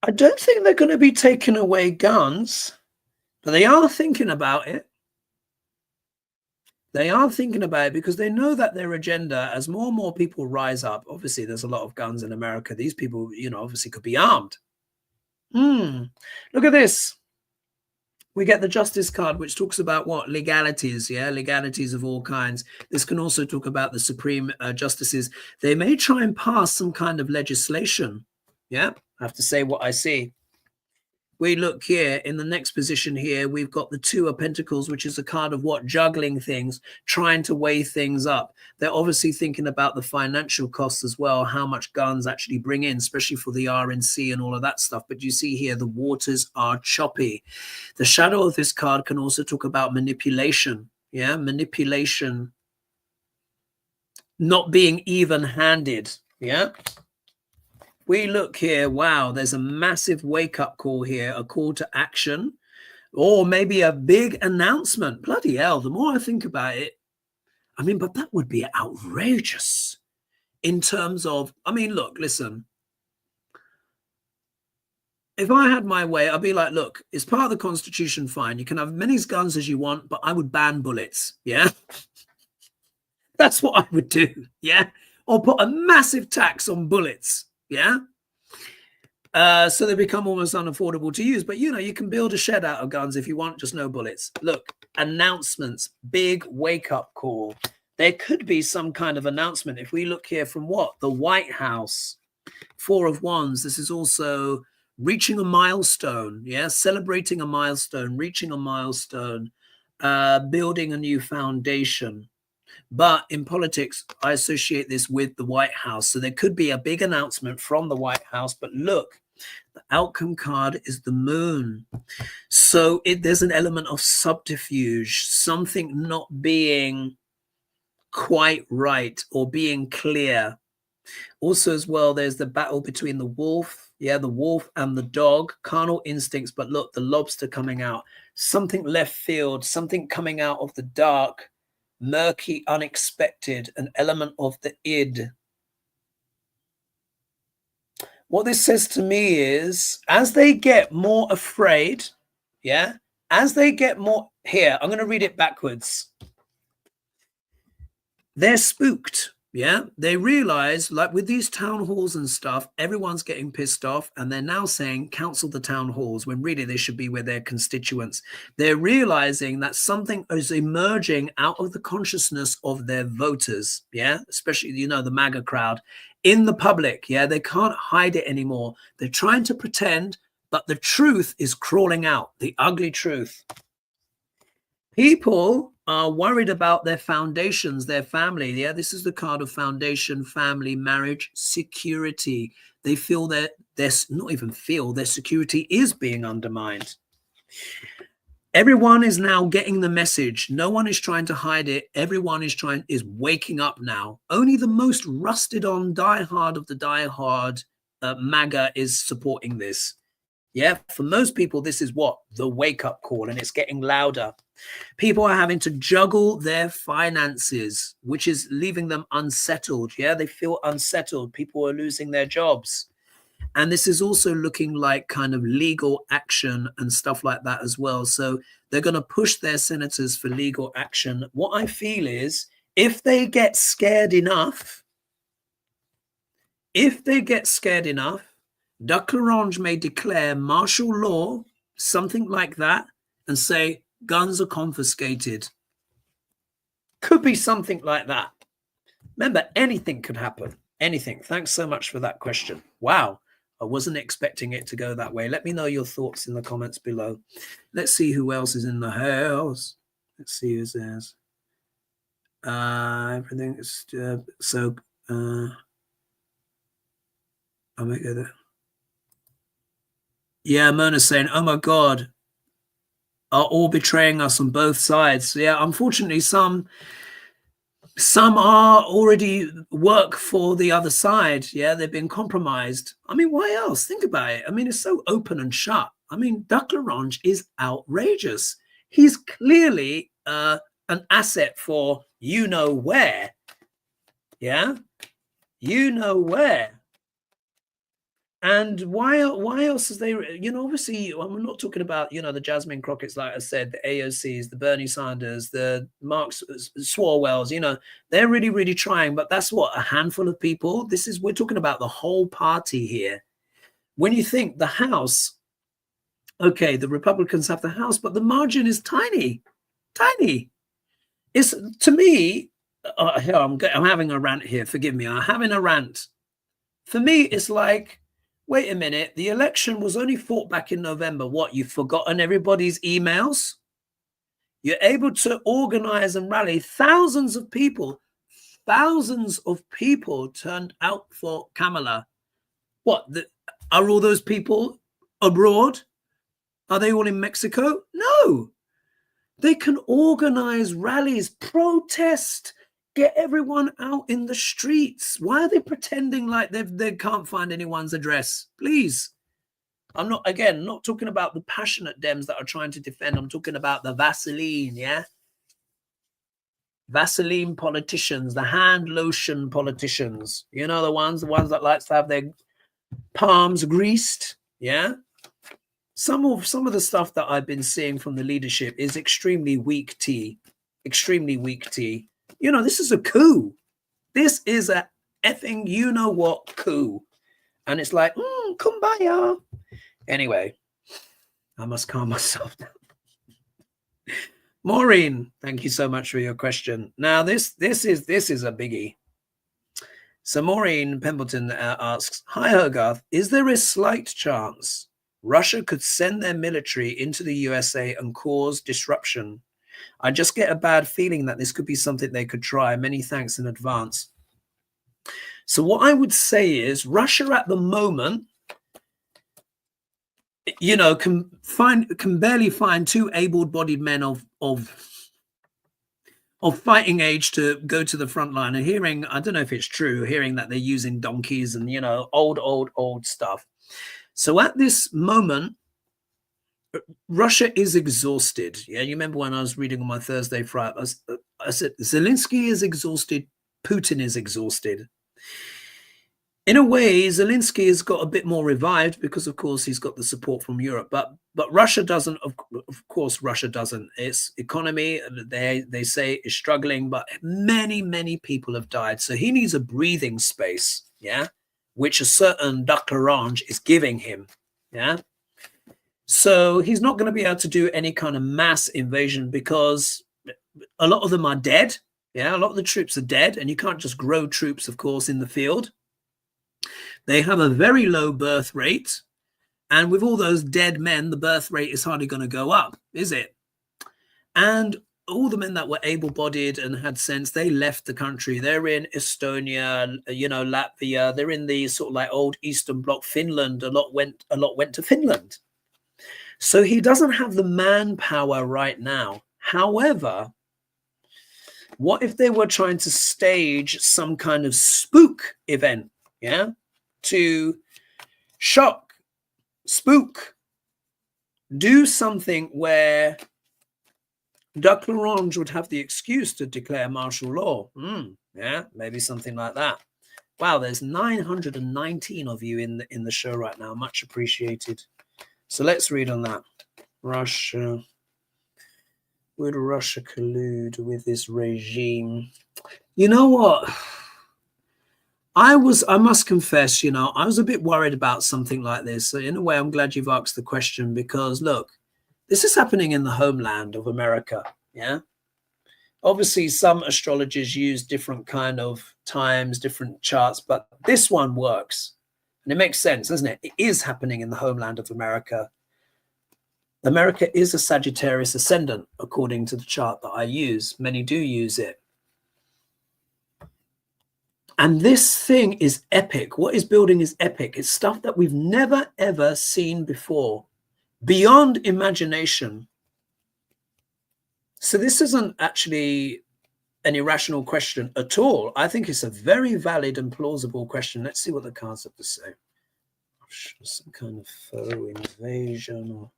I don't think they're going to be taking away guns, but they are thinking about it. They are thinking about it because they know that their agenda, as more and more people rise up, obviously there's a lot of guns in America. These people, you know, obviously could be armed. Look at this. We get the Justice card, which talks about what? Legalities, yeah? Legalities of all kinds. This can also talk about the Supreme Justices. They may try and pass some kind of legislation, yeah? I have to say what I see. We look here in the next position here, we've got the Two of Pentacles, which is a card of what? Juggling things, trying to weigh things up. They're obviously thinking about the financial costs as well, how much guns actually bring in, especially for the RNC and all of that stuff. But you see here, the waters are choppy. The shadow of this card can also talk about manipulation. Yeah, manipulation, not being even-handed. Yeah. We look here, wow, there's a massive wake-up call here, a call to action, or maybe a big announcement. Bloody hell, the more I think about it, I mean, but that would be outrageous in terms of, I mean, look, listen. If I had my way, I'd be like, look, it's part of the Constitution, fine. You can have many guns as you want, but I would ban bullets, yeah? That's what I would do, yeah? Or put a massive tax on bullets, yeah? So they become almost unaffordable to use. But, you know, you can build a shed out of guns if you want, just no bullets. Look, announcements, big wake-up call. There could be some kind of announcement. If we look here from what? The White House, Four of Wands. This is also reaching a milestone, yeah? Celebrating a milestone, reaching a milestone, building a new foundation. But in politics, I associate this with the White House. So there could be a big announcement from the White House. But look, the outcome card is the Moon. So there's an element of subterfuge, something not being quite right or being clear. Also, as well, there's the battle between the wolf, yeah, the wolf and the dog, carnal instincts. But look, the lobster coming out, something left field, something coming out of the dark, murky, unexpected, an element of the id. What this says to me is, as they get more afraid, yeah, as they get more, here, I'm going to read it backwards. They're spooked, yeah? They realize, like with these town halls and stuff, everyone's getting pissed off, and they're now saying, cancel the town halls, when really they should be with their constituents. They're realizing that something is emerging out of the consciousness of their voters, yeah? Especially, you know, the MAGA crowd. In the public, yeah, they can't hide it anymore. They're trying to pretend, but the truth is crawling out, the ugly truth. People are worried about their foundations, their family. Yeah, this is the card of foundation, family, marriage, security. They feel that their security is being undermined. Everyone is now getting the message. No one is trying to hide it. Everyone is waking up now. Only the most rusted on diehard of the diehard MAGA is supporting this. Yeah, for most people, this is what? The wake-up call, and it's getting louder. People are having to juggle their finances, which is leaving them unsettled. Yeah, they feel unsettled. People are losing their jobs. And this is also looking like kind of legal action and stuff like that as well. So they're going to push their senators for legal action. What I feel is if they get scared enough, Duck L'Orange may declare martial law, something like that, and say guns are confiscated. Could be something like that. Remember, anything could happen. Anything. Thanks so much for that question. Wow. I wasn't expecting it to go that way. Let me know your thoughts in the comments below. Let's see who else is in the house. Let's see who's there. Everything is I'll make it there. Yeah, Mona's saying, oh my God, are all betraying us on both sides. Yeah, unfortunately, some are already work for the other side. Yeah, they've been compromised. I mean, why else? Think about it. I mean, it's so open and shut. I mean, Duck Larange is outrageous. He's clearly an asset for you know where. Yeah, you know where. And why else is they, obviously, I'm not talking about, the Jasmine Crockett's, like I said, the AOCs, the Bernie Sanders, the Mark Swalwells, they're really, really trying. But that's what, a handful of people. We're talking about the whole party here. When you think the House, okay, the Republicans have the House, but the margin is tiny, tiny. It's, to me, I'm having a rant here. Forgive me. I'm having a rant. For me, it's like, wait a minute, the election was only fought back in November. What, you've forgotten everybody's emails? You're able to organize and rally thousands of people turned out for Kamala. What, are all those people abroad? Are they all in Mexico? No. They can organize rallies, protest, get everyone out in the streets. Why are they pretending like they can't find anyone's address? Please. I'm not talking about the passionate Dems that are trying to defend. I'm talking about the Vaseline, yeah? Vaseline politicians, the hand lotion politicians. You know, the ones that likes to have their palms greased, yeah? Some of the stuff that I've been seeing from the leadership is extremely weak tea. Extremely weak tea. This is a coup. This is a effing you-know-what coup. And it's like, kumbaya. Anyway, I must calm myself down. Maureen, thank you so much for your question. Now, this is a biggie. So Maureen Pemberton asks, hi, Hogarth, is there a slight chance Russia could send their military into the USA and cause disruption? I just get a bad feeling that this could be something they could try. Many thanks in advance. So what I would say is Russia at the moment, can barely find two able-bodied men of fighting age to go to the front line. And hearing, I don't know if it's true, hearing that they're using donkeys and, old stuff. So at this moment, Russia is exhausted. Yeah, you remember when I was reading on my Thursday Friday, I said Zelensky is exhausted, Putin is exhausted. In a way, Zelensky has got a bit more revived because, of course, he's got the support from Europe. But Russia doesn't. Of course, Russia doesn't. Its economy, they say, is struggling. But many people have died. So he needs a breathing space. Yeah, which a certain Duck Larange is giving him. Yeah. So he's not going to be able to do any kind of mass invasion because a lot of them are dead. Yeah, a lot of the troops are dead, and you can't just grow troops, of course, in the field. They have a very low birth rate, and with all those dead men, the birth rate is hardly going to go up, is it? And all the men that were able-bodied and had sense, they left the country. They're in Estonia, Latvia. They're in the sort of like old Eastern Bloc. Finland, a lot went to Finland. So he doesn't have the manpower right now. However, what if they were trying to stage some kind of spook event, yeah, to shock, spook, do something where Duck Larange would have the excuse to declare martial law? Yeah, maybe something like that. Wow, there's 919 of you in the show right now. Much appreciated. So let's read on that. Russia. Would Russia collude with this regime? You know what? I must confess, I was a bit worried about something like this. So in a way, I'm glad you've asked the question because, look, this is happening in the homeland of America, yeah? Obviously, some astrologers use different kind of times, different charts, but this one works. And it makes sense, doesn't it? It is happening in the homeland of America. America is a Sagittarius ascendant, according to the chart that I use. Many do use it. And this thing is epic. What is building is epic. It's stuff that we've never, ever seen before. Beyond imagination. So this isn't actually an irrational question at all. I think it's a very valid and plausible question. Let's see what the cards have to say. Some kind of foe invasion or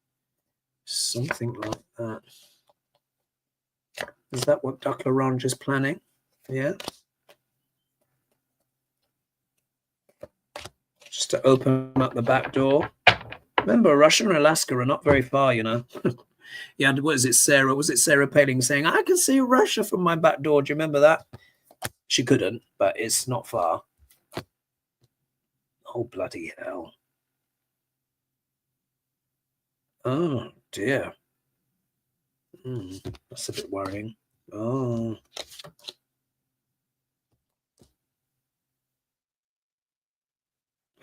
something like that. Is that what Declarange is planning? Yeah. Just to open up the back door. Remember, Russia and Alaska are not very far, you know. Yeah, what is it, Sarah? Was it Sarah Palin saying, I can see Russia from my back door? Do you remember that? She couldn't, but it's not far. Oh, bloody hell. Oh, dear. That's a bit worrying. Oh.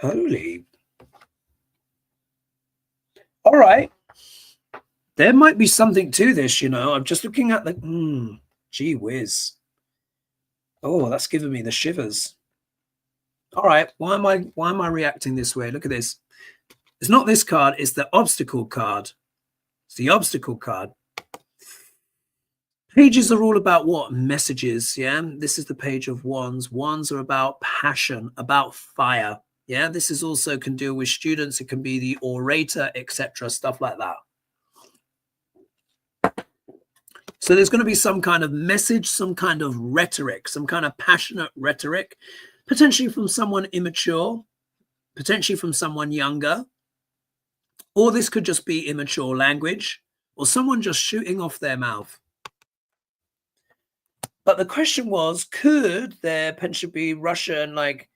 Holy. All right. There might be something to this, you know. I'm just looking at the... gee whiz. Oh, that's giving me the shivers. All right. Why am I reacting this way? Look at this. It's not this card. It's the obstacle card. It's the obstacle card. Pages are all about what? Messages, yeah? This is the Page of Wands. Wands are about passion, about fire. Yeah, this is also can deal with students. It can be the orator, etc., stuff like that. So there's going to be some kind of message, some kind of rhetoric, some kind of passionate rhetoric, potentially from someone immature, potentially from someone younger, or this could just be immature language, or someone just shooting off their mouth. But the question was, could there potentially be Russia and like,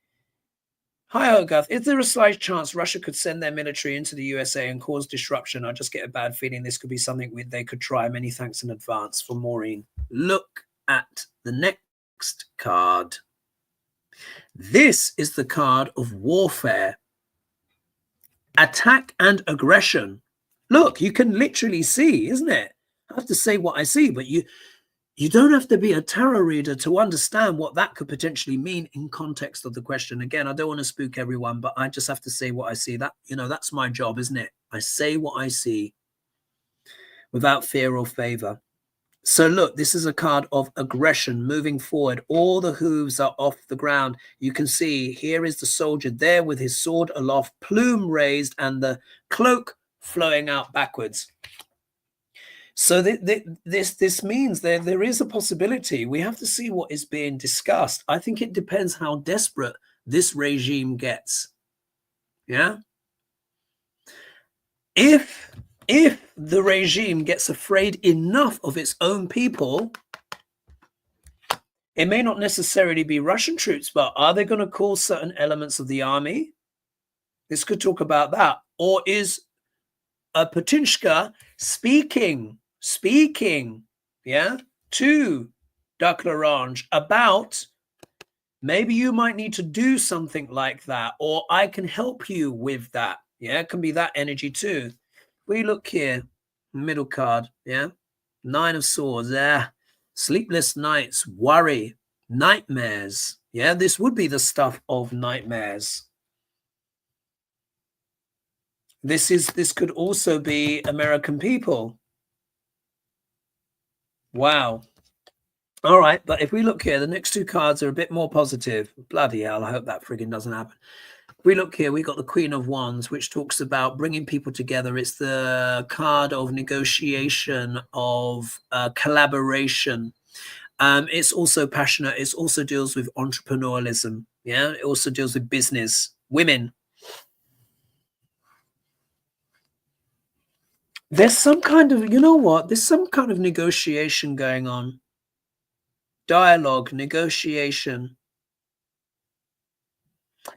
hi, Hogarth, is there a slight chance Russia could send their military into the USA and cause disruption? I just get a bad feeling this could be something they could try. Many thanks in advance for Maureen. Look at the next card. This is the card of warfare. Attack and aggression. Look, you can literally see, isn't it? I have to say what I see, but you don't have to be a tarot reader to understand what that could potentially mean in context of the question. Again, I don't want to spook everyone, but I just have to say what I see. That, you know, that's my job, isn't it? I say what I see without fear or favor. So look, this is a card of aggression moving forward. All the hooves are off the ground. You can see here is the soldier there with his sword aloft, plume raised, and the cloak flowing out backwards. So this means there is a possibility. We have to see what is being discussed. I think it depends how desperate this regime gets. Yeah. If the regime gets afraid enough of its own people, it may not necessarily be Russian troops, but are they going to call certain elements of the army? This could talk about that. Or is a Putinshka speaking, yeah, to Declarange about maybe you might need to do something like that, or I can help you with that. Yeah, it can be that energy too. We look here, middle card, yeah, 9 of Swords, sleepless nights, worry, nightmares. Yeah, this would be the stuff of nightmares. This could also be American people. Wow. All right, but if we look here, the next 2 cards are a bit more positive. Bloody hell, I hope that friggin' doesn't happen. If we look here, we got the Queen of Wands, which talks about bringing people together. It's the card of negotiation, of collaboration. It's also passionate. It also deals with entrepreneurialism. Yeah, it also deals with business, women. There's some kind of, you know what? There's some kind of negotiation going on. Dialogue, negotiation.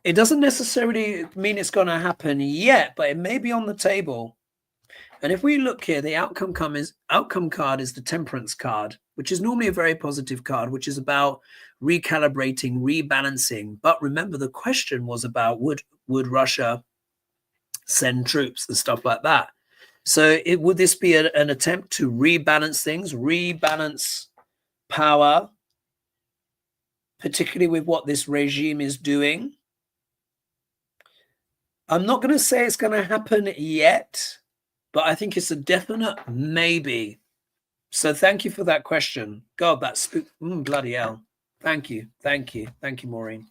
It doesn't necessarily mean it's going to happen yet, but it may be on the table. And if we look here, the outcome card is the Temperance card, which is normally a very positive card, which is about recalibrating, rebalancing. But remember, the question was about would Russia send troops and stuff like that. So would this be an attempt to rebalance things, rebalance power, particularly with what this regime is doing? I'm not going to say it's going to happen yet, but I think it's a definite maybe. So thank you for that question. God, that's bloody hell. Thank you. Thank you. Thank you, Maureen.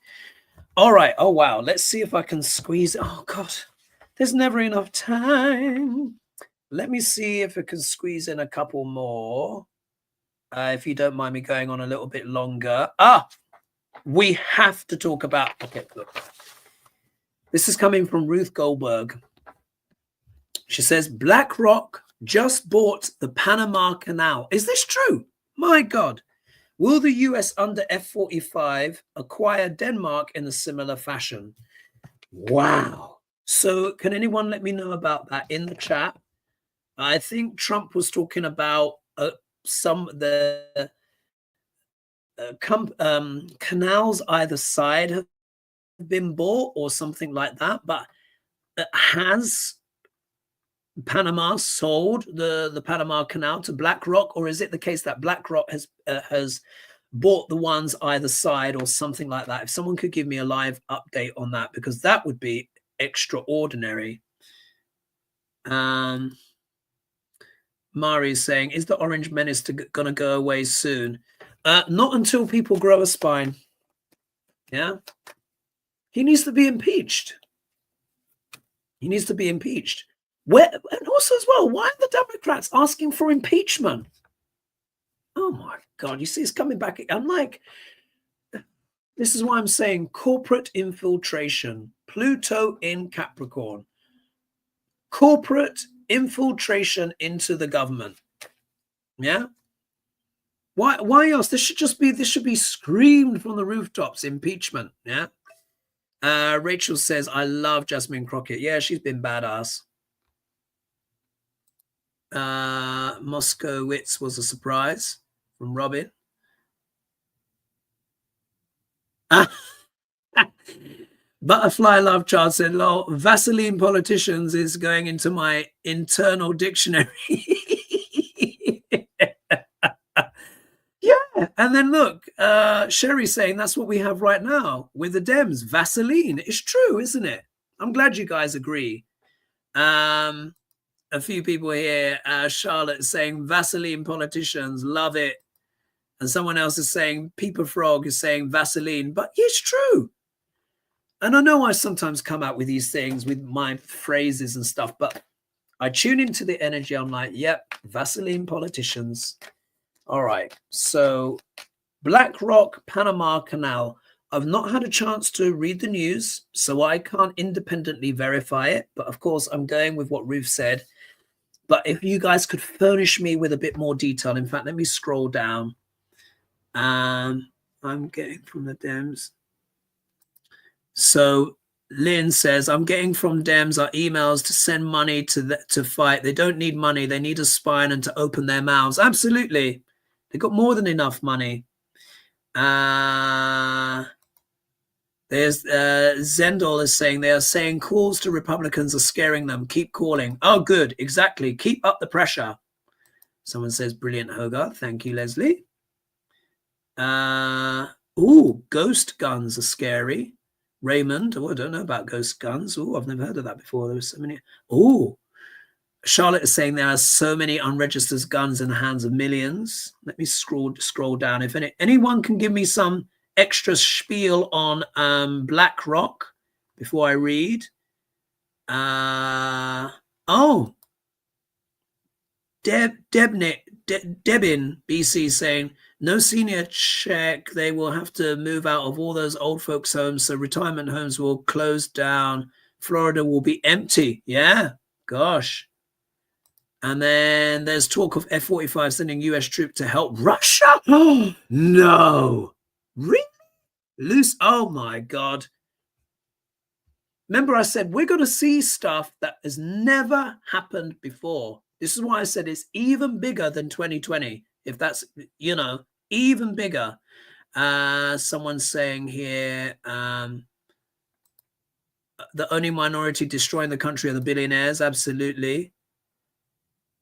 All right. Oh, wow. Let's see if I can squeeze. Oh, God, there's never enough time. Let me see if I can squeeze in a couple more. If you don't mind me going on a little bit longer. We have to talk about, okay, look. This is coming from Ruth Goldberg. She says, BlackRock just bought the Panama Canal. Is this true? My God. Will the US under F-45 acquire Denmark in a similar fashion? Wow. So can anyone let me know about that in the chat? I think Trump was talking about canals either side have been bought or something like that, but has Panama sold the Panama Canal to BlackRock, or is it the case that BlackRock has bought the ones either side or something like that? If someone could give me a live update on that, because that would be extraordinary. Mari is saying, is the Orange Menace going to go away soon? Not until people grow a spine. Yeah. He needs to be impeached. He needs to be impeached. And also as well, why are the Democrats asking for impeachment? Oh my God, you see it's coming back. I'm like, this is why I'm saying corporate infiltration, Pluto in Capricorn, corporate infiltration into the government. Yeah. Why else? This should be screamed from the rooftops, impeachment. Yeah. Rachel says, I love Jasmine Crockett. Yeah, she's been badass. Moskowitz was a surprise from Robin. Butterfly Love Child said, lol, Vaseline politicians is going into my internal dictionary. Yeah, and then look, Sherry's saying that's what we have right now with the Dems, Vaseline. It's true, isn't it? I'm glad you guys agree. A few people here, Charlotte is saying Vaseline politicians, love it. And someone else is saying, Peeper Frog is saying Vaseline, but it's true. And I know I sometimes come out with these things with my phrases and stuff, but I tune into the energy. I'm like, yep, Vaseline politicians. All right. So BlackRock, Panama Canal. I've not had a chance to read the news, so I can't independently verify it. But of course, I'm going with what Ruth said. But if you guys could furnish me with a bit more detail. In fact, let me scroll down. I'm getting from the Dems. So Lynn says, I'm getting from Dems are emails to send money to fight. They don't need money. They need a spine and to open their mouths. Absolutely. They've got more than enough money. There's Zendel is saying, they are saying calls to Republicans are scaring them. Keep calling. Oh, good. Exactly. Keep up the pressure. Someone says, brilliant, Hogarth. Thank you, Leslie. Ghost guns are scary. Raymond, I don't know about ghost guns. I've never heard of that before. There were so many. Charlotte is saying there are so many unregistered guns in the hands of millions. Let me scroll down. If anyone can give me some extra spiel on BlackRock before I read. Debin BC saying, no senior check. They will have to move out of all those old folks' homes. So retirement homes will close down. Florida will be empty. Yeah, gosh. And then there's talk of F-45 sending US troops to help Russia. Oh, no. Really? Loose. Oh, my God. Remember I said we're going to see stuff that has never happened before. This is why I said it's even bigger than 2020. If that's, even bigger. Someone's saying here, the only minority destroying the country are the billionaires. Absolutely.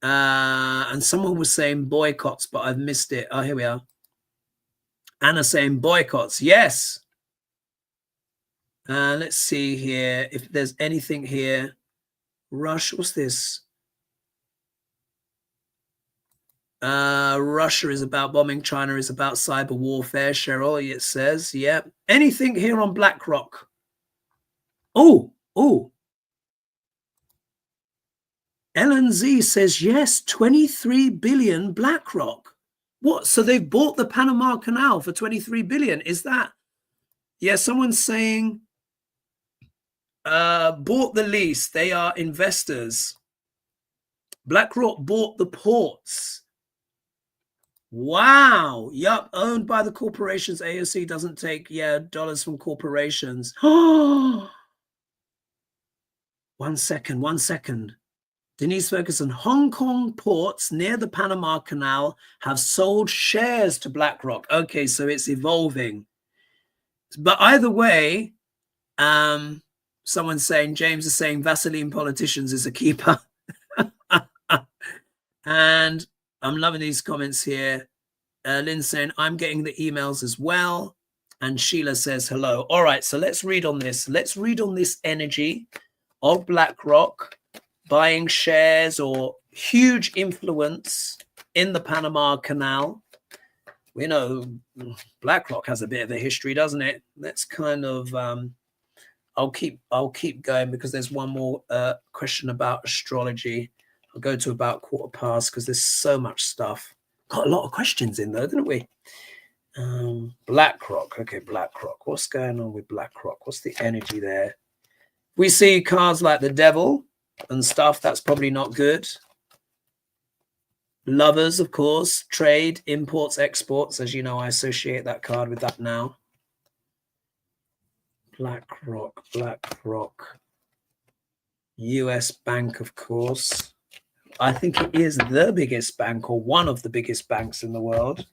And someone was saying boycotts, but I've missed it. Oh, here we are. Anna saying boycotts. Yes. Let's see here if there's anything here. Russia, what's this? Russia is about bombing. China is about cyber warfare. Cheryl, it says. Yeah. Anything here on BlackRock? Oh. LNZ says yes, 23 billion BlackRock. What? So they've bought the Panama Canal for 23 billion. Is that? Yeah, someone's saying bought the lease. They are investors. BlackRock bought the ports. Wow. Yup. Owned by the corporations. AOC doesn't take, dollars from corporations. Oh. 1 second. Denise Ferguson, Hong Kong ports near the Panama Canal have sold shares to BlackRock. Okay, so it's evolving. But either way, someone's saying, James is saying Vaseline politicians is a keeper. And I'm loving these comments here. Lynn's saying, I'm getting the emails as well. And Sheila says, hello. All right, so let's read on this. Let's read on this energy of BlackRock buying shares or huge influence in the Panama Canal. We know BlackRock has a bit of a history, doesn't it? Let's kind of I'll keep going because there's one more question about astrology. I'll go to about 1:15 because there's so much stuff. Got a lot of questions in there, didn't we? BlackRock. Okay, BlackRock. What's going on with BlackRock? What's the energy there? We see cards like the devil and stuff. That's probably not good. Lovers, of course. Trade, imports, exports. As you know, I associate that card with that now. BlackRock. US Bank, of course. I think it is the biggest bank or one of the biggest banks in the world.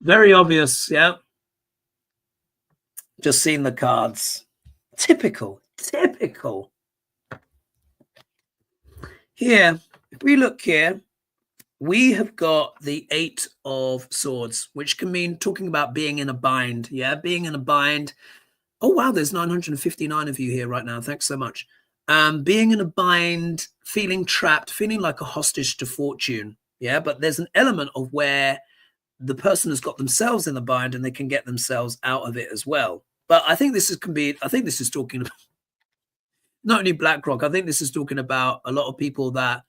Very obvious, yeah. Just seen the cards. Typical. Here, if we look here, we have got the 8 of Swords, which can mean talking about being in a bind. Yeah, being in a bind. Oh, wow, there's 959 of you here right now. Thanks so much. Being in a bind, feeling trapped, feeling like a hostage to fortune. Yeah, but there's an element of where the person has got themselves in the bind and they can get themselves out of it as well. But I think this is talking about not only BlackRock. I think this is talking about a lot of people that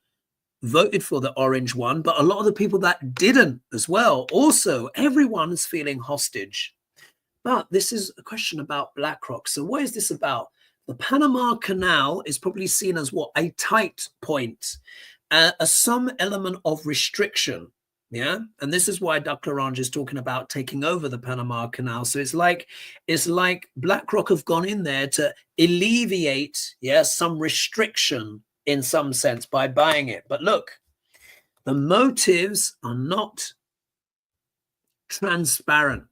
voted for the orange one, but a lot of the people that didn't as well. Also, everyone's feeling hostage. But this is a question about BlackRock. So what is this about? The Panama Canal is probably seen as what? A tight point, some element of restriction. Yeah. And this is why Degrasse is talking about taking over the Panama Canal. So it's like BlackRock have gone in there to alleviate, some restriction in some sense by buying it. But look, the motives are not transparent.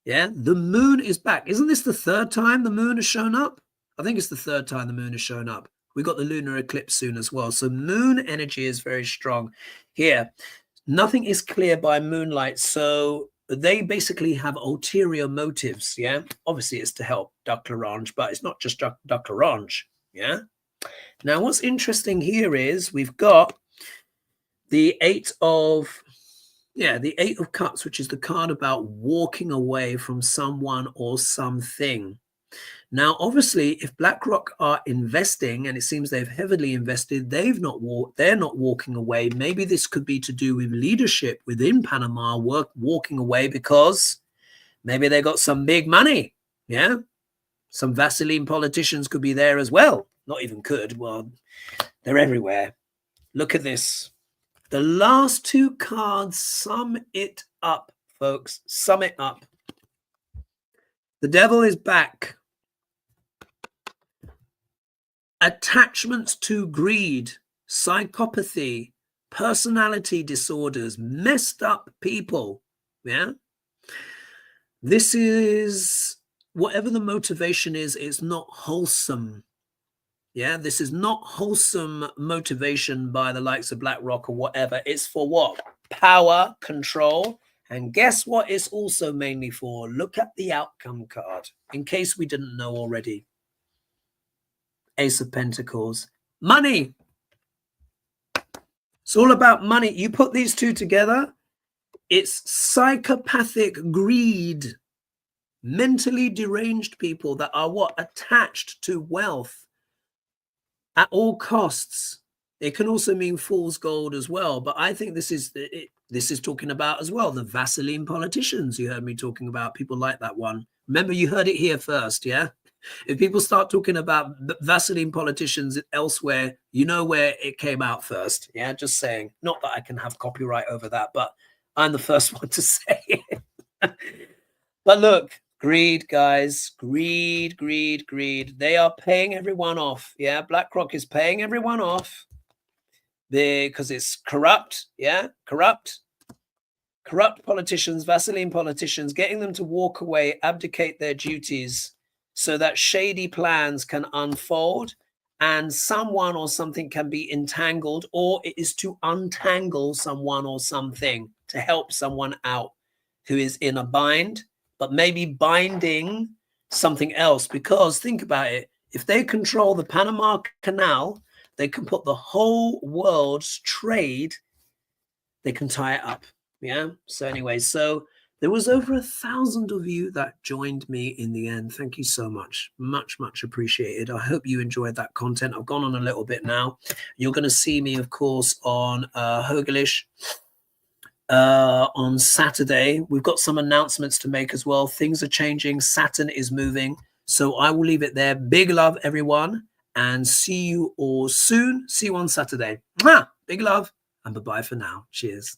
Yeah, the moon is back. Isn't this the 3rd time the moon has shown up? I think it's the 3rd time the moon has shown up. We got the lunar eclipse soon as well. So moon energy is very strong here. Nothing is clear by moonlight. So they basically have ulterior motives. Yeah, obviously it's to help Degrasse, but it's not just Degrasse. Yeah. Now, what's interesting here is we've got the 8 of Cups, which is the card about walking away from someone or something. Now, obviously, if BlackRock are investing, and it seems they've heavily invested, they're not walking away. Maybe this could be to do with leadership within Panama walking away because maybe they got some big money. Yeah, some Vaseline politicians could be there as well. Not even could. Well, they're everywhere. Look at this. The last 2 cards sum it up, folks. Sum it up. The devil is back. Attachments to greed, psychopathy, personality disorders, messed up people. Yeah. This is, whatever the motivation is, it's not wholesome. Yeah, this is not wholesome motivation by the likes of BlackRock or whatever. It's for what? Power, control. And guess what it's also mainly for? Look at the outcome card, in case we didn't know already. Ace of Pentacles. Money. It's all about money. You put these two together, it's psychopathic greed. Mentally deranged people that are what? Attached to wealth at all costs. It can also mean fool's gold as well. But I think this is talking about as well the Vaseline politicians. You heard me talking about people like that one. Remember, you heard it here first. Yeah. If people start talking about Vaseline politicians elsewhere, you know where it came out first. Yeah. Just saying. Not that I can have copyright over that, but I'm the first one to say it. But look, greed, guys, greed, greed, greed. They are paying everyone off. Yeah, BlackRock is paying everyone off because it's corrupt. Yeah, corrupt politicians, Vaseline politicians, getting them to walk away, abdicate their duties so that shady plans can unfold and someone or something can be entangled, or it is to untangle someone or something to help someone out who is in a bind, but maybe binding something else. Because think about it, if they control the Panama Canal, they can put the whole world's trade, they can tie it up. Yeah. So anyway, so there was over 1,000 of you that joined me in the end. Thank you so much. Much, much appreciated. I hope you enjoyed that content. I've gone on a little bit now. You're going to see me, of course, on Hogalish on Saturday. We've got some announcements to make as well. Things are changing. Saturn is moving. So I will leave it there. Big love, everyone. And see you all soon. See you on Saturday. Big love and bye-bye for now. Cheers.